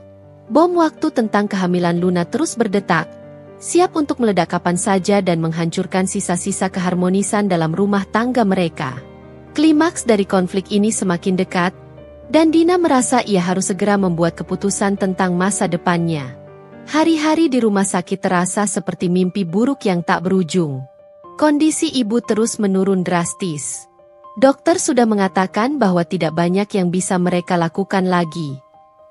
bom waktu tentang kehamilan Luna terus berdetak, siap untuk meledak kapan saja dan menghancurkan sisa-sisa keharmonisan dalam rumah tangga mereka. Klimaks dari konflik ini semakin dekat, dan Dina merasa ia harus segera membuat keputusan tentang masa depannya. Hari-hari di rumah sakit terasa seperti mimpi buruk yang tak berujung. Kondisi ibu terus menurun drastis. Dokter sudah mengatakan bahwa tidak banyak yang bisa mereka lakukan lagi.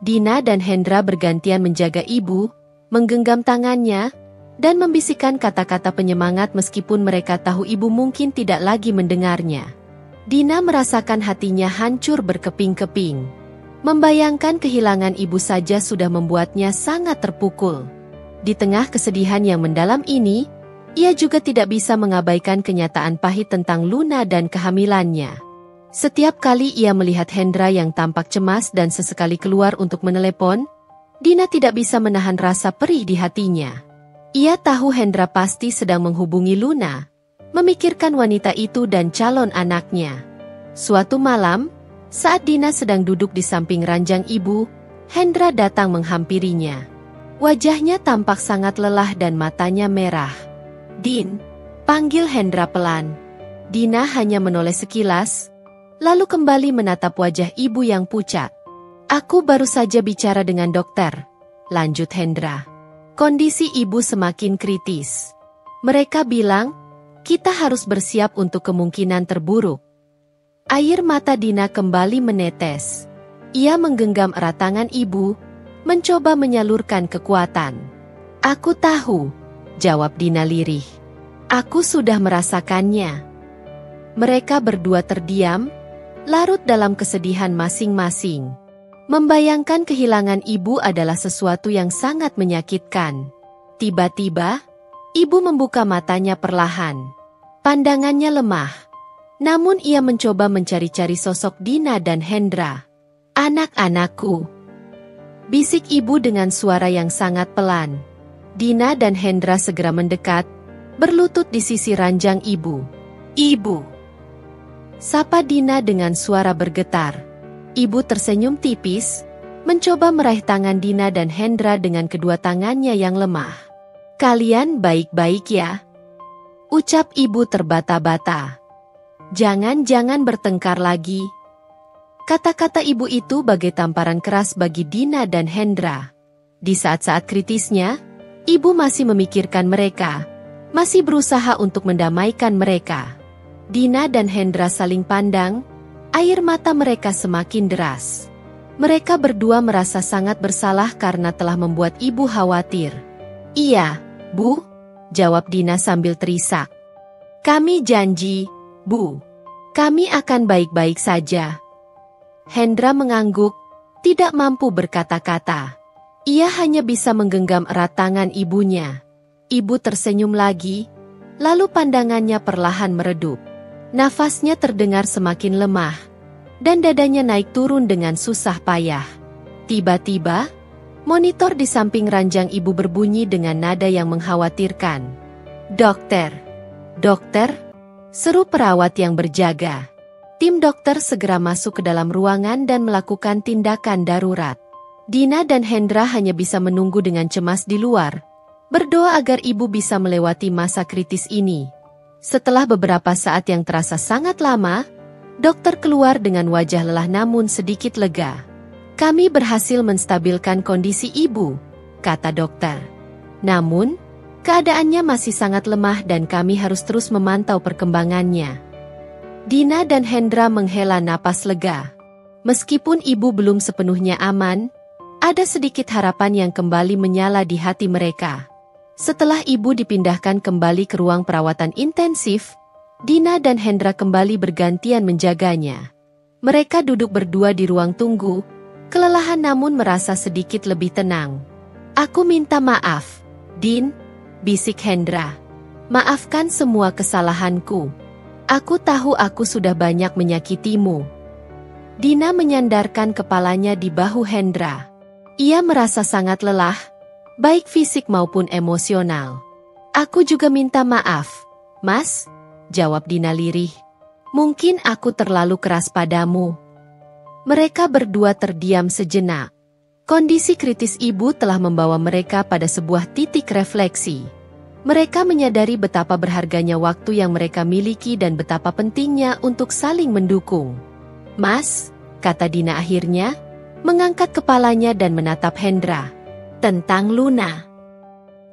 Dina dan Hendra bergantian menjaga ibu, menggenggam tangannya, dan membisikkan kata-kata penyemangat meskipun mereka tahu ibu mungkin tidak lagi mendengarnya. Dina merasakan hatinya hancur berkeping-keping. Membayangkan kehilangan ibu saja sudah membuatnya sangat terpukul. Di tengah kesedihan yang mendalam ini, ia juga tidak bisa mengabaikan kenyataan pahit tentang Luna dan kehamilannya. Setiap kali ia melihat Hendra yang tampak cemas dan sesekali keluar untuk menelepon, Dina tidak bisa menahan rasa perih di hatinya. Ia tahu Hendra pasti sedang menghubungi Luna, memikirkan wanita itu dan calon anaknya. Suatu malam, saat Dina sedang duduk di samping ranjang ibu, Hendra datang menghampirinya. Wajahnya tampak sangat lelah dan matanya merah. "Din," panggil Hendra pelan. Dina hanya menoleh sekilas, lalu kembali menatap wajah ibu yang pucat. "Aku baru saja bicara dengan dokter," lanjut Hendra. "Kondisi ibu semakin kritis. Mereka bilang, kita harus bersiap untuk kemungkinan terburuk." Air mata Dina kembali menetes. Ia menggenggam erat tangan ibu, mencoba menyalurkan kekuatan. "Aku tahu," jawab Dina lirih. "Aku sudah merasakannya." Mereka berdua terdiam, larut dalam kesedihan masing-masing. Membayangkan kehilangan ibu adalah sesuatu yang sangat menyakitkan. Tiba-tiba, ibu membuka matanya perlahan. Pandangannya lemah. Namun ia mencoba mencari-cari sosok Dina dan Hendra. "Anak-anakku," bisik ibu dengan suara yang sangat pelan. Dina dan Hendra segera mendekat, berlutut di sisi ranjang ibu. "Ibu," sapa Dina dengan suara bergetar. Ibu tersenyum tipis, mencoba meraih tangan Dina dan Hendra dengan kedua tangannya yang lemah. "Kalian baik-baik ya?" ucap ibu terbata-bata. "Jangan-jangan bertengkar lagi." Kata-kata ibu itu bagai tamparan keras bagi Dina dan Hendra. Di saat-saat kritisnya, ibu masih memikirkan mereka, masih berusaha untuk mendamaikan mereka. Dina dan Hendra saling pandang, air mata mereka semakin deras. Mereka berdua merasa sangat bersalah karena telah membuat ibu khawatir. "Iya, Bu," jawab Dina sambil terisak. "Kami janji, Bu. Kami akan baik-baik saja." Hendra mengangguk, tidak mampu berkata-kata. Ia hanya bisa menggenggam erat tangan ibunya. Ibu tersenyum lagi, lalu pandangannya perlahan meredup. Nafasnya terdengar semakin lemah, dan dadanya naik turun dengan susah payah. Tiba-tiba, monitor di samping ranjang ibu berbunyi dengan nada yang mengkhawatirkan. "Dokter, dokter," seru perawat yang berjaga. Tim dokter segera masuk ke dalam ruangan dan melakukan tindakan darurat. Dina dan Hendra hanya bisa menunggu dengan cemas di luar, berdoa agar ibu bisa melewati masa kritis ini. Setelah beberapa saat yang terasa sangat lama, dokter keluar dengan wajah lelah namun sedikit lega. "Kami berhasil menstabilkan kondisi ibu," kata dokter. "Namun, keadaannya masih sangat lemah dan kami harus terus memantau perkembangannya." Dina dan Hendra menghela napas lega. Meskipun ibu belum sepenuhnya aman, ada sedikit harapan yang kembali menyala di hati mereka. Setelah ibu dipindahkan kembali ke ruang perawatan intensif, Dina dan Hendra kembali bergantian menjaganya. Mereka duduk berdua di ruang tunggu, kelelahan namun merasa sedikit lebih tenang. "Aku minta maaf, Din," bisik Hendra. "Maafkan semua kesalahanku. Aku tahu aku sudah banyak menyakitimu." Dina menyandarkan kepalanya di bahu Hendra. Ia merasa sangat lelah, baik fisik maupun emosional. "Aku juga minta maaf, Mas," jawab Dina lirih. "Mungkin aku terlalu keras padamu." Mereka berdua terdiam sejenak. Kondisi kritis ibu telah membawa mereka pada sebuah titik refleksi. Mereka menyadari betapa berharganya waktu yang mereka miliki dan betapa pentingnya untuk saling mendukung. "Mas," kata Dina akhirnya, mengangkat kepalanya dan menatap Hendra. "Tentang Luna."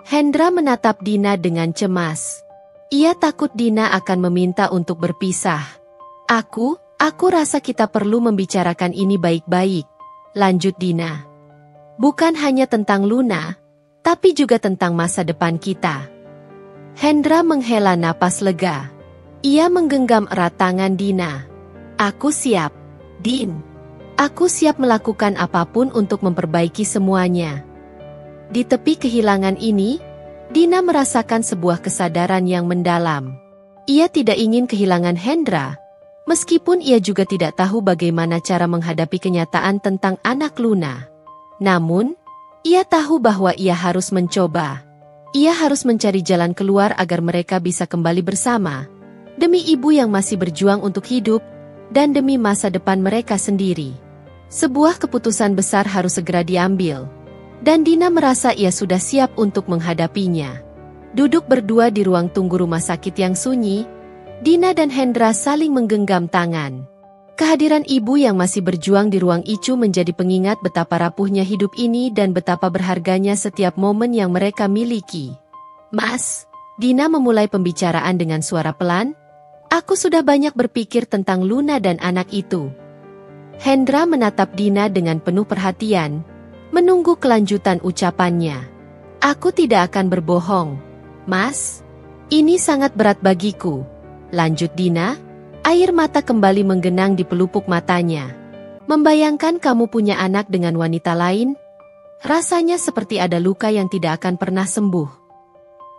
Hendra menatap Dina dengan cemas. Ia takut Dina akan meminta untuk berpisah. Aku rasa kita perlu membicarakan ini baik-baik," lanjut Dina. "Bukan hanya tentang Luna, tapi juga tentang masa depan kita." Hendra menghela napas lega. Ia menggenggam erat tangan Dina. "Aku siap, Din. Aku siap melakukan apapun untuk memperbaiki semuanya." Di tepi kehilangan ini, Dina merasakan sebuah kesadaran yang mendalam. Ia tidak ingin kehilangan Hendra, meskipun ia juga tidak tahu bagaimana cara menghadapi kenyataan tentang anak Luna. Namun, ia tahu bahwa ia harus mencoba. Ia harus mencari jalan keluar agar mereka bisa kembali bersama, demi ibu yang masih berjuang untuk hidup, dan demi masa depan mereka sendiri. Sebuah keputusan besar harus segera diambil, dan Dina merasa ia sudah siap untuk menghadapinya. Duduk berdua di ruang tunggu rumah sakit yang sunyi, Dina dan Hendra saling menggenggam tangan. Kehadiran ibu yang masih berjuang di ruang ICU menjadi pengingat betapa rapuhnya hidup ini dan betapa berharganya setiap momen yang mereka miliki. "Mas," Dina memulai pembicaraan dengan suara pelan, "aku sudah banyak berpikir tentang Luna dan anak itu." Hendra menatap Dina dengan penuh perhatian, menunggu kelanjutan ucapannya. "Aku tidak akan berbohong, Mas. Ini sangat berat bagiku," lanjut Dina. Air mata kembali menggenang di pelupuk matanya. "Membayangkan kamu punya anak dengan wanita lain, rasanya seperti ada luka yang tidak akan pernah sembuh."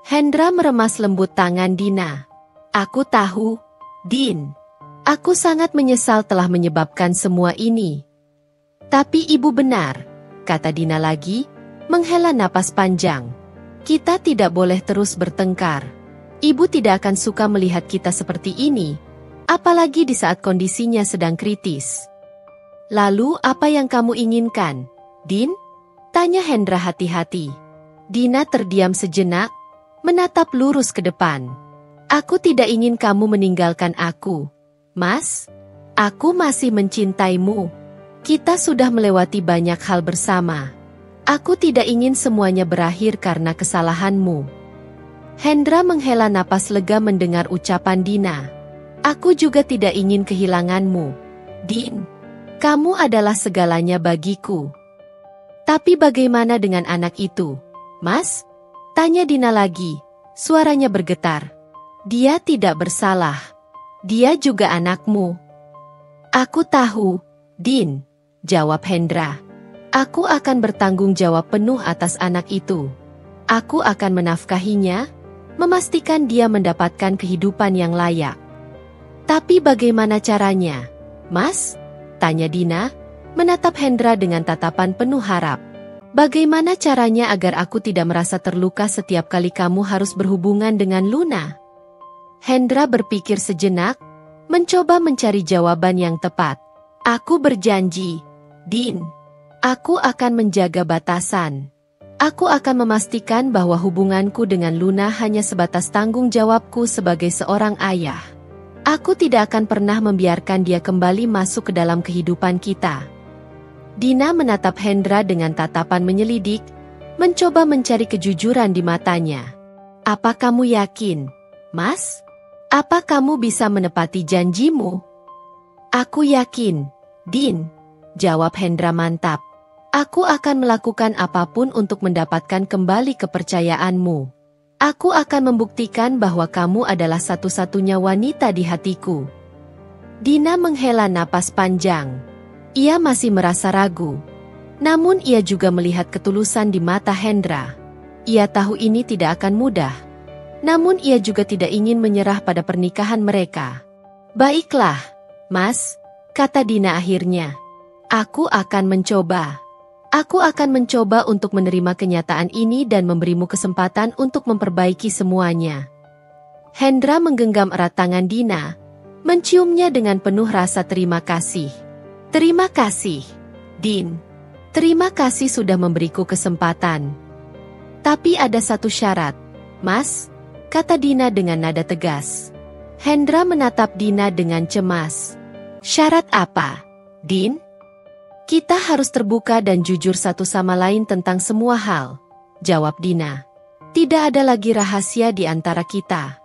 Hendra meremas lembut tangan Dina. "Aku tahu, Din. Aku sangat menyesal telah menyebabkan semua ini." "Tapi ibu benar," kata Dina lagi, menghela napas panjang. "Kita tidak boleh terus bertengkar. Ibu tidak akan suka melihat kita seperti ini, apalagi di saat kondisinya sedang kritis." "Lalu apa yang kamu inginkan, Din?" tanya Hendra hati-hati. Dina terdiam sejenak, menatap lurus ke depan. "Aku tidak ingin kamu meninggalkan aku, Mas. Aku masih mencintaimu. Kita sudah melewati banyak hal bersama. Aku tidak ingin semuanya berakhir karena kesalahanmu." Hendra menghela napas lega mendengar ucapan Dina. "Aku juga tidak ingin kehilanganmu, Din. Kamu adalah segalanya bagiku." "Tapi bagaimana dengan anak itu, Mas?" tanya Dina lagi, suaranya bergetar. "Dia tidak bersalah. Dia juga anakmu." "Aku tahu, Din," jawab Hendra. "Aku akan bertanggung jawab penuh atas anak itu. Aku akan menafkahinya, memastikan dia mendapatkan kehidupan yang layak." "Tapi bagaimana caranya, Mas?" tanya Dina, menatap Hendra dengan tatapan penuh harap. "Bagaimana caranya agar aku tidak merasa terluka setiap kali kamu harus berhubungan dengan Luna?" Hendra berpikir sejenak, mencoba mencari jawaban yang tepat. Aku berjanji, Din. Aku akan menjaga batasan. Aku akan memastikan bahwa hubunganku dengan Luna hanya sebatas tanggung jawabku sebagai seorang ayah. Aku tidak akan pernah membiarkan dia kembali masuk ke dalam kehidupan kita. Dina menatap Hendra dengan tatapan menyelidik, mencoba mencari kejujuran di matanya. Apa kamu yakin, Mas? Apa kamu bisa menepati janjimu? Aku yakin, Din, jawab Hendra mantap. Aku akan melakukan apapun untuk mendapatkan kembali kepercayaanmu. Aku akan membuktikan bahwa kamu adalah satu-satunya wanita di hatiku. Dina menghela napas panjang. Ia masih merasa ragu. Namun ia juga melihat ketulusan di mata Hendra. Ia tahu ini tidak akan mudah. Namun ia juga tidak ingin menyerah pada pernikahan mereka. Baiklah, Mas, kata Dina akhirnya. Aku akan mencoba. Aku akan mencoba untuk menerima kenyataan ini dan memberimu kesempatan untuk memperbaiki semuanya. Hendra menggenggam erat tangan Dina, menciumnya dengan penuh rasa terima kasih. Terima kasih, Din. Terima kasih sudah memberiku kesempatan. Tapi ada satu syarat, Mas, kata Dina dengan nada tegas. Hendra menatap Dina dengan cemas. Syarat apa, Din? Kita harus terbuka dan jujur satu sama lain tentang semua hal, jawab Dina. Tidak ada lagi rahasia di antara kita.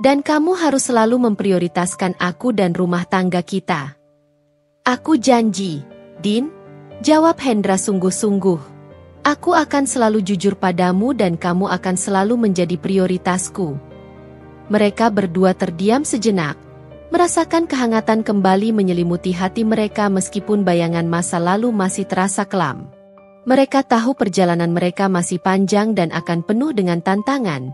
Dan kamu harus selalu memprioritaskan aku dan rumah tangga kita. Aku janji, Din, jawab Hendra sungguh-sungguh. Aku akan selalu jujur padamu dan kamu akan selalu menjadi prioritasku. Mereka berdua terdiam sejenak. Merasakan kehangatan kembali menyelimuti hati mereka meskipun bayangan masa lalu masih terasa kelam. Mereka tahu perjalanan mereka masih panjang dan akan penuh dengan tantangan.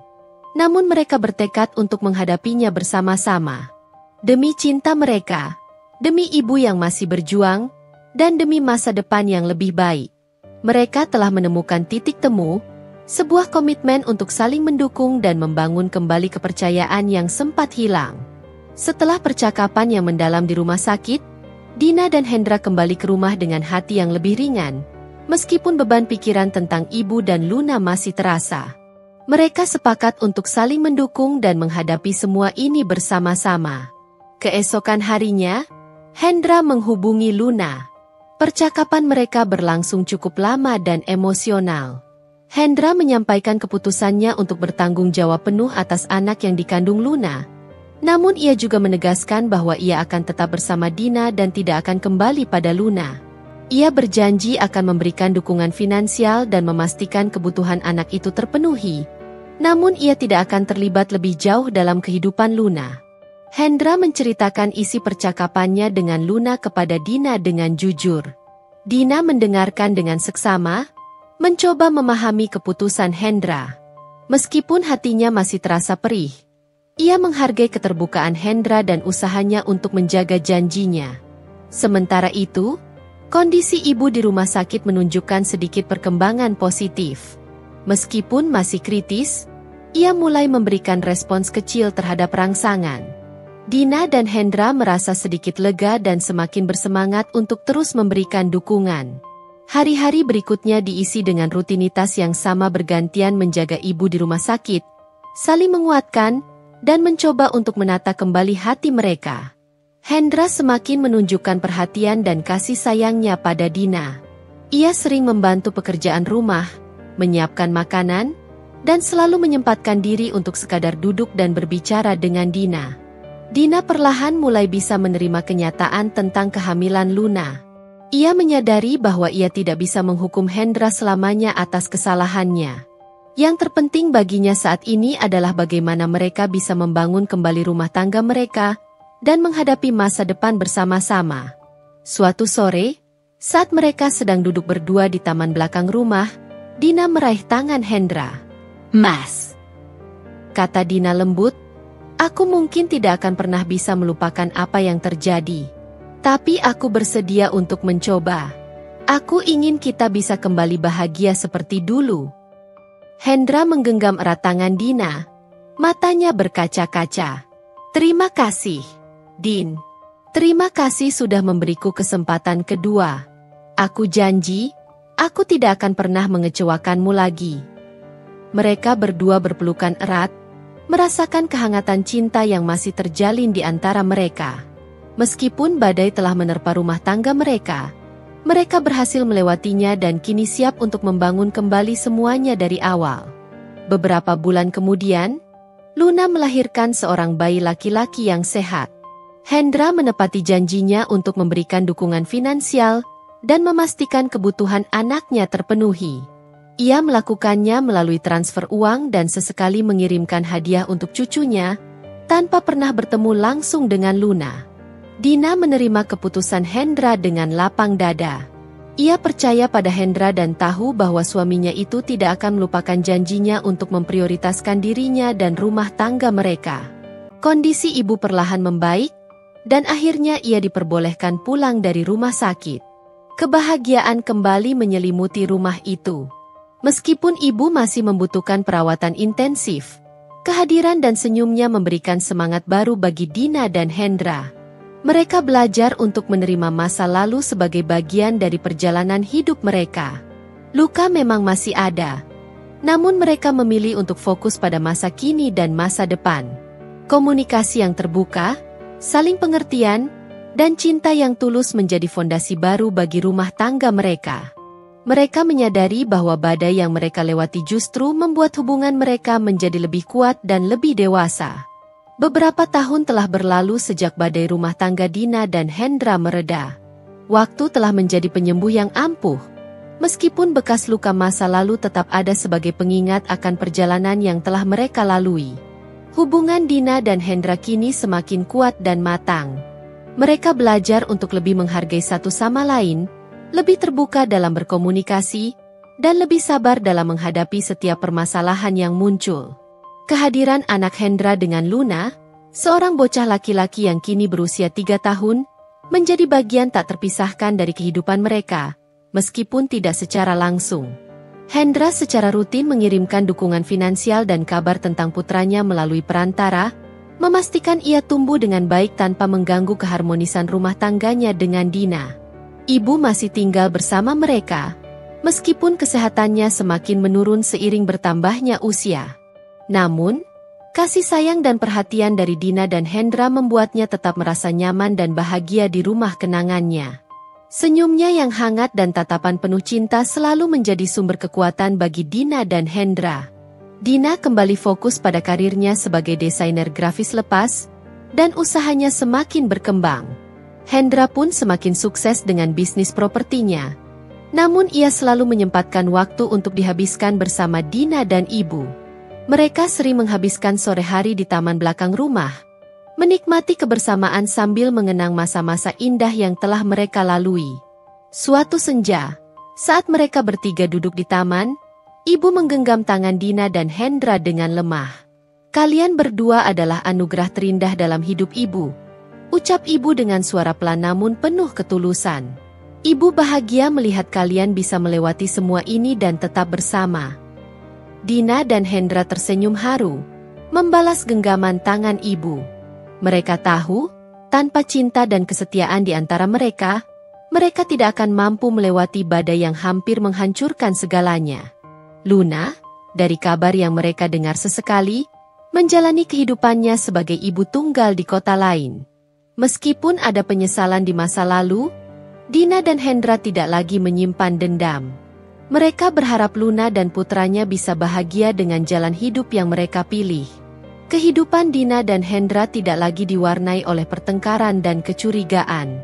Namun mereka bertekad untuk menghadapinya bersama-sama. Demi cinta mereka, demi ibu yang masih berjuang, dan demi masa depan yang lebih baik. Mereka telah menemukan titik temu, sebuah komitmen untuk saling mendukung dan membangun kembali kepercayaan yang sempat hilang. Setelah percakapan yang mendalam di rumah sakit, Dina dan Hendra kembali ke rumah dengan hati yang lebih ringan, meskipun beban pikiran tentang ibu dan Luna masih terasa. Mereka sepakat untuk saling mendukung dan menghadapi semua ini bersama-sama. Keesokan harinya, Hendra menghubungi Luna. Percakapan mereka berlangsung cukup lama dan emosional. Hendra menyampaikan keputusannya untuk bertanggung jawab penuh atas anak yang dikandung Luna. Namun ia juga menegaskan bahwa ia akan tetap bersama Dina dan tidak akan kembali pada Luna. Ia berjanji akan memberikan dukungan finansial dan memastikan kebutuhan anak itu terpenuhi. Namun ia tidak akan terlibat lebih jauh dalam kehidupan Luna. Hendra menceritakan isi percakapannya dengan Luna kepada Dina dengan jujur. Dina mendengarkan dengan seksama, mencoba memahami keputusan Hendra. Meskipun hatinya masih terasa perih, ia menghargai keterbukaan Hendra dan usahanya untuk menjaga janjinya. Sementara itu, kondisi ibu di rumah sakit menunjukkan sedikit perkembangan positif. Meskipun masih kritis, ia mulai memberikan respons kecil terhadap rangsangan. Dina dan Hendra merasa sedikit lega dan semakin bersemangat untuk terus memberikan dukungan. Hari-hari berikutnya diisi dengan rutinitas yang sama bergantian menjaga ibu di rumah sakit, saling menguatkan, dan mencoba untuk menata kembali hati mereka. Hendra semakin menunjukkan perhatian dan kasih sayangnya pada Dina. Ia sering membantu pekerjaan rumah, menyiapkan makanan, dan selalu menyempatkan diri untuk sekadar duduk dan berbicara dengan Dina. Dina perlahan mulai bisa menerima kenyataan tentang kehamilan Luna. Ia menyadari bahwa ia tidak bisa menghukum Hendra selamanya atas kesalahannya. Yang terpenting baginya saat ini adalah bagaimana mereka bisa membangun kembali rumah tangga mereka dan menghadapi masa depan bersama-sama. Suatu sore, saat mereka sedang duduk berdua di taman belakang rumah, Dina meraih tangan Hendra. "Mas," kata Dina lembut, "aku mungkin tidak akan pernah bisa melupakan apa yang terjadi. Tapi aku bersedia untuk mencoba. Aku ingin kita bisa kembali bahagia seperti dulu." Hendra menggenggam erat tangan Dina. Matanya berkaca-kaca. "Terima kasih, Din, terima kasih sudah memberiku kesempatan kedua. Aku janji, aku tidak akan pernah mengecewakanmu lagi. Mereka berdua berpelukan erat, merasakan kehangatan cinta yang masih terjalin di antara mereka. Meskipun badai telah menerpa rumah tangga mereka, mereka berhasil melewatinya dan kini siap untuk membangun kembali semuanya dari awal. Beberapa bulan kemudian, Luna melahirkan seorang bayi laki-laki yang sehat. Hendra menepati janjinya untuk memberikan dukungan finansial dan memastikan kebutuhan anaknya terpenuhi. Ia melakukannya melalui transfer uang dan sesekali mengirimkan hadiah untuk cucunya, tanpa pernah bertemu langsung dengan Luna. Dina menerima keputusan Hendra dengan lapang dada. Ia percaya pada Hendra dan tahu bahwa suaminya itu tidak akan melupakan janjinya untuk memprioritaskan dirinya dan rumah tangga mereka. Kondisi ibu perlahan membaik, dan akhirnya ia diperbolehkan pulang dari rumah sakit. Kebahagiaan kembali menyelimuti rumah itu. Meskipun ibu masih membutuhkan perawatan intensif, kehadiran dan senyumnya memberikan semangat baru bagi Dina dan Hendra. Mereka belajar untuk menerima masa lalu sebagai bagian dari perjalanan hidup mereka. Luka memang masih ada, namun mereka memilih untuk fokus pada masa kini dan masa depan. Komunikasi yang terbuka, saling pengertian, dan cinta yang tulus menjadi fondasi baru bagi rumah tangga mereka. Mereka menyadari bahwa badai yang mereka lewati justru membuat hubungan mereka menjadi lebih kuat dan lebih dewasa. Beberapa tahun telah berlalu sejak badai rumah tangga Dina dan Hendra mereda. Waktu telah menjadi penyembuh yang ampuh. Meskipun bekas luka masa lalu tetap ada sebagai pengingat akan perjalanan yang telah mereka lalui. Hubungan Dina dan Hendra kini semakin kuat dan matang. Mereka belajar untuk lebih menghargai satu sama lain, lebih terbuka dalam berkomunikasi, dan lebih sabar dalam menghadapi setiap permasalahan yang muncul. Kehadiran anak Hendra dengan Luna, seorang bocah laki-laki yang kini berusia 3 tahun, menjadi bagian tak terpisahkan dari kehidupan mereka, meskipun tidak secara langsung. Hendra secara rutin mengirimkan dukungan finansial dan kabar tentang putranya melalui perantara, memastikan ia tumbuh dengan baik tanpa mengganggu keharmonisan rumah tangganya dengan Dina. Ibu masih tinggal bersama mereka, meskipun kesehatannya semakin menurun seiring bertambahnya usia. Namun, kasih sayang dan perhatian dari Dina dan Hendra membuatnya tetap merasa nyaman dan bahagia di rumah kenangannya. Senyumnya yang hangat dan tatapan penuh cinta selalu menjadi sumber kekuatan bagi Dina dan Hendra. Dina kembali fokus pada karirnya sebagai desainer grafis lepas, dan usahanya semakin berkembang. Hendra pun semakin sukses dengan bisnis propertinya. Namun ia selalu menyempatkan waktu untuk dihabiskan bersama Dina dan ibu. Mereka sering menghabiskan sore hari di taman belakang rumah, menikmati kebersamaan sambil mengenang masa-masa indah yang telah mereka lalui. Suatu senja, saat mereka bertiga duduk di taman, ibu menggenggam tangan Dina dan Hendra dengan lemah. "Kalian berdua adalah anugerah terindah dalam hidup ibu," ucap ibu dengan suara pelan namun penuh ketulusan. "Ibu bahagia melihat kalian bisa melewati semua ini dan tetap bersama." Dina dan Hendra tersenyum haru, membalas genggaman tangan ibu. Mereka tahu, tanpa cinta dan kesetiaan di antara mereka, mereka tidak akan mampu melewati badai yang hampir menghancurkan segalanya. Luna, dari kabar yang mereka dengar sesekali, menjalani kehidupannya sebagai ibu tunggal di kota lain. Meskipun ada penyesalan di masa lalu, Dina dan Hendra tidak lagi menyimpan dendam. Mereka berharap Luna dan putranya bisa bahagia dengan jalan hidup yang mereka pilih. Kehidupan Dina dan Hendra tidak lagi diwarnai oleh pertengkaran dan kecurigaan.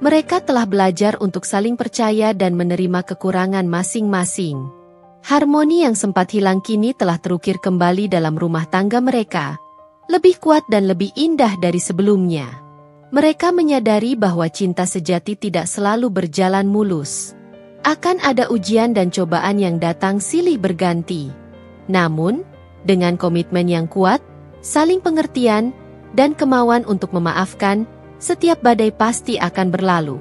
Mereka telah belajar untuk saling percaya dan menerima kekurangan masing-masing. Harmoni yang sempat hilang kini telah terukir kembali dalam rumah tangga mereka, lebih kuat dan lebih indah dari sebelumnya. Mereka menyadari bahwa cinta sejati tidak selalu berjalan mulus. Akan ada ujian dan cobaan yang datang silih berganti. Namun, dengan komitmen yang kuat, saling pengertian, dan kemauan untuk memaafkan, setiap badai pasti akan berlalu.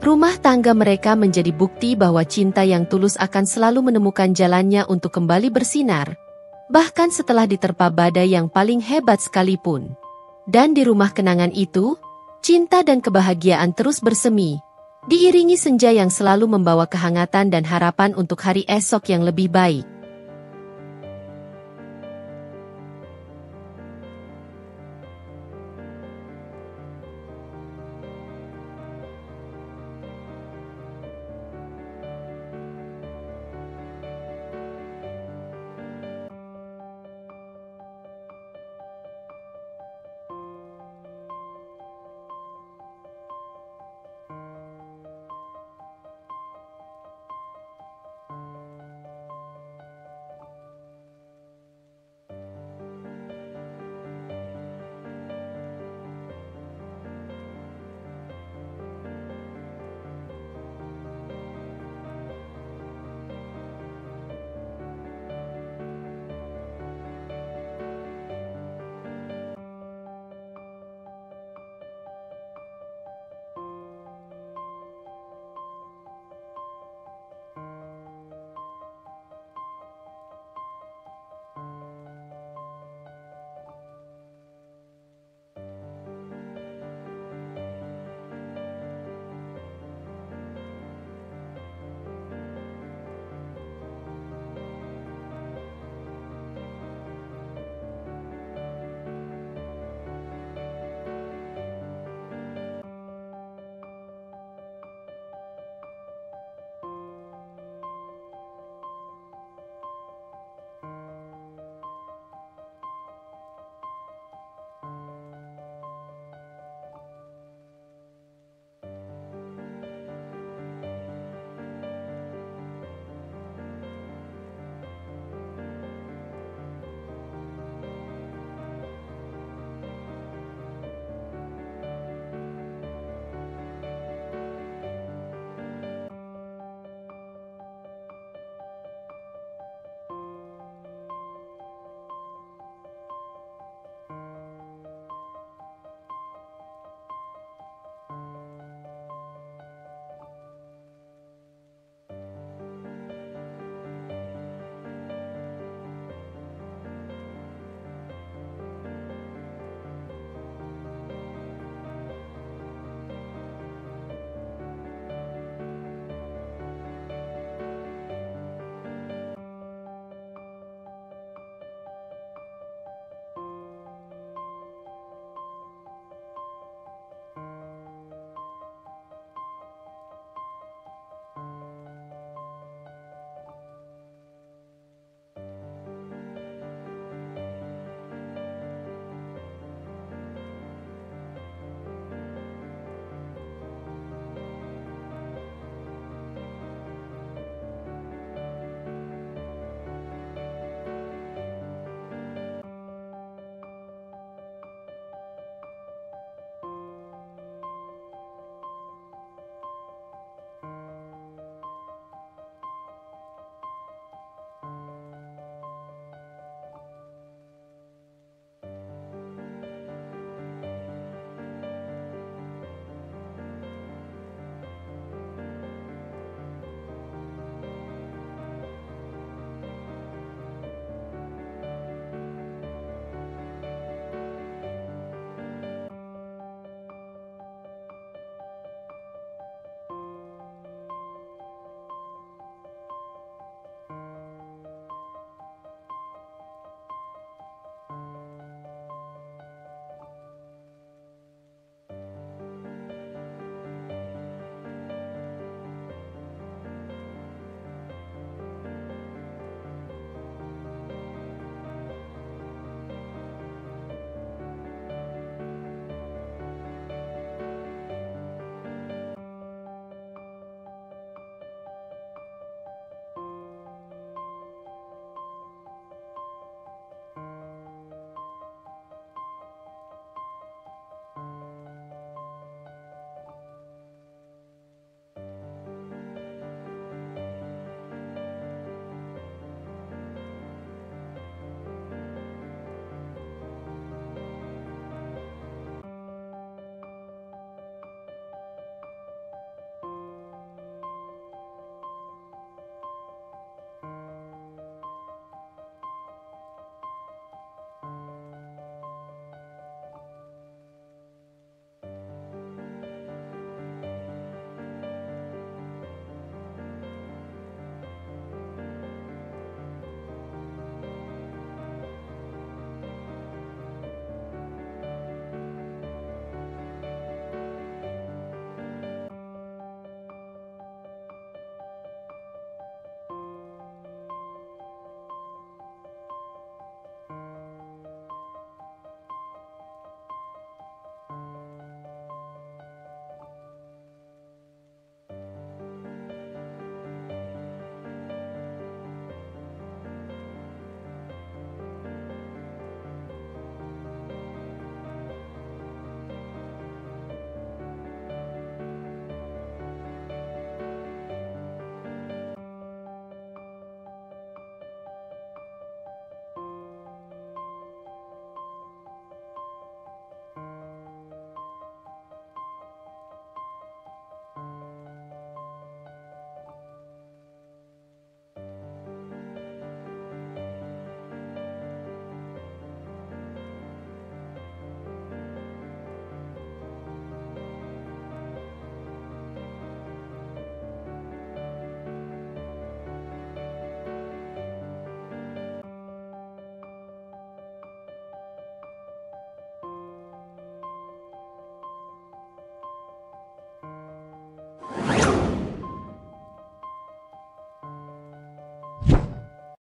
Rumah tangga mereka menjadi bukti bahwa cinta yang tulus akan selalu menemukan jalannya untuk kembali bersinar, bahkan setelah diterpa badai yang paling hebat sekalipun. Dan di rumah kenangan itu, Cinta dan kebahagiaan terus bersemi, diiringi senja yang selalu membawa kehangatan dan harapan untuk hari esok yang lebih baik.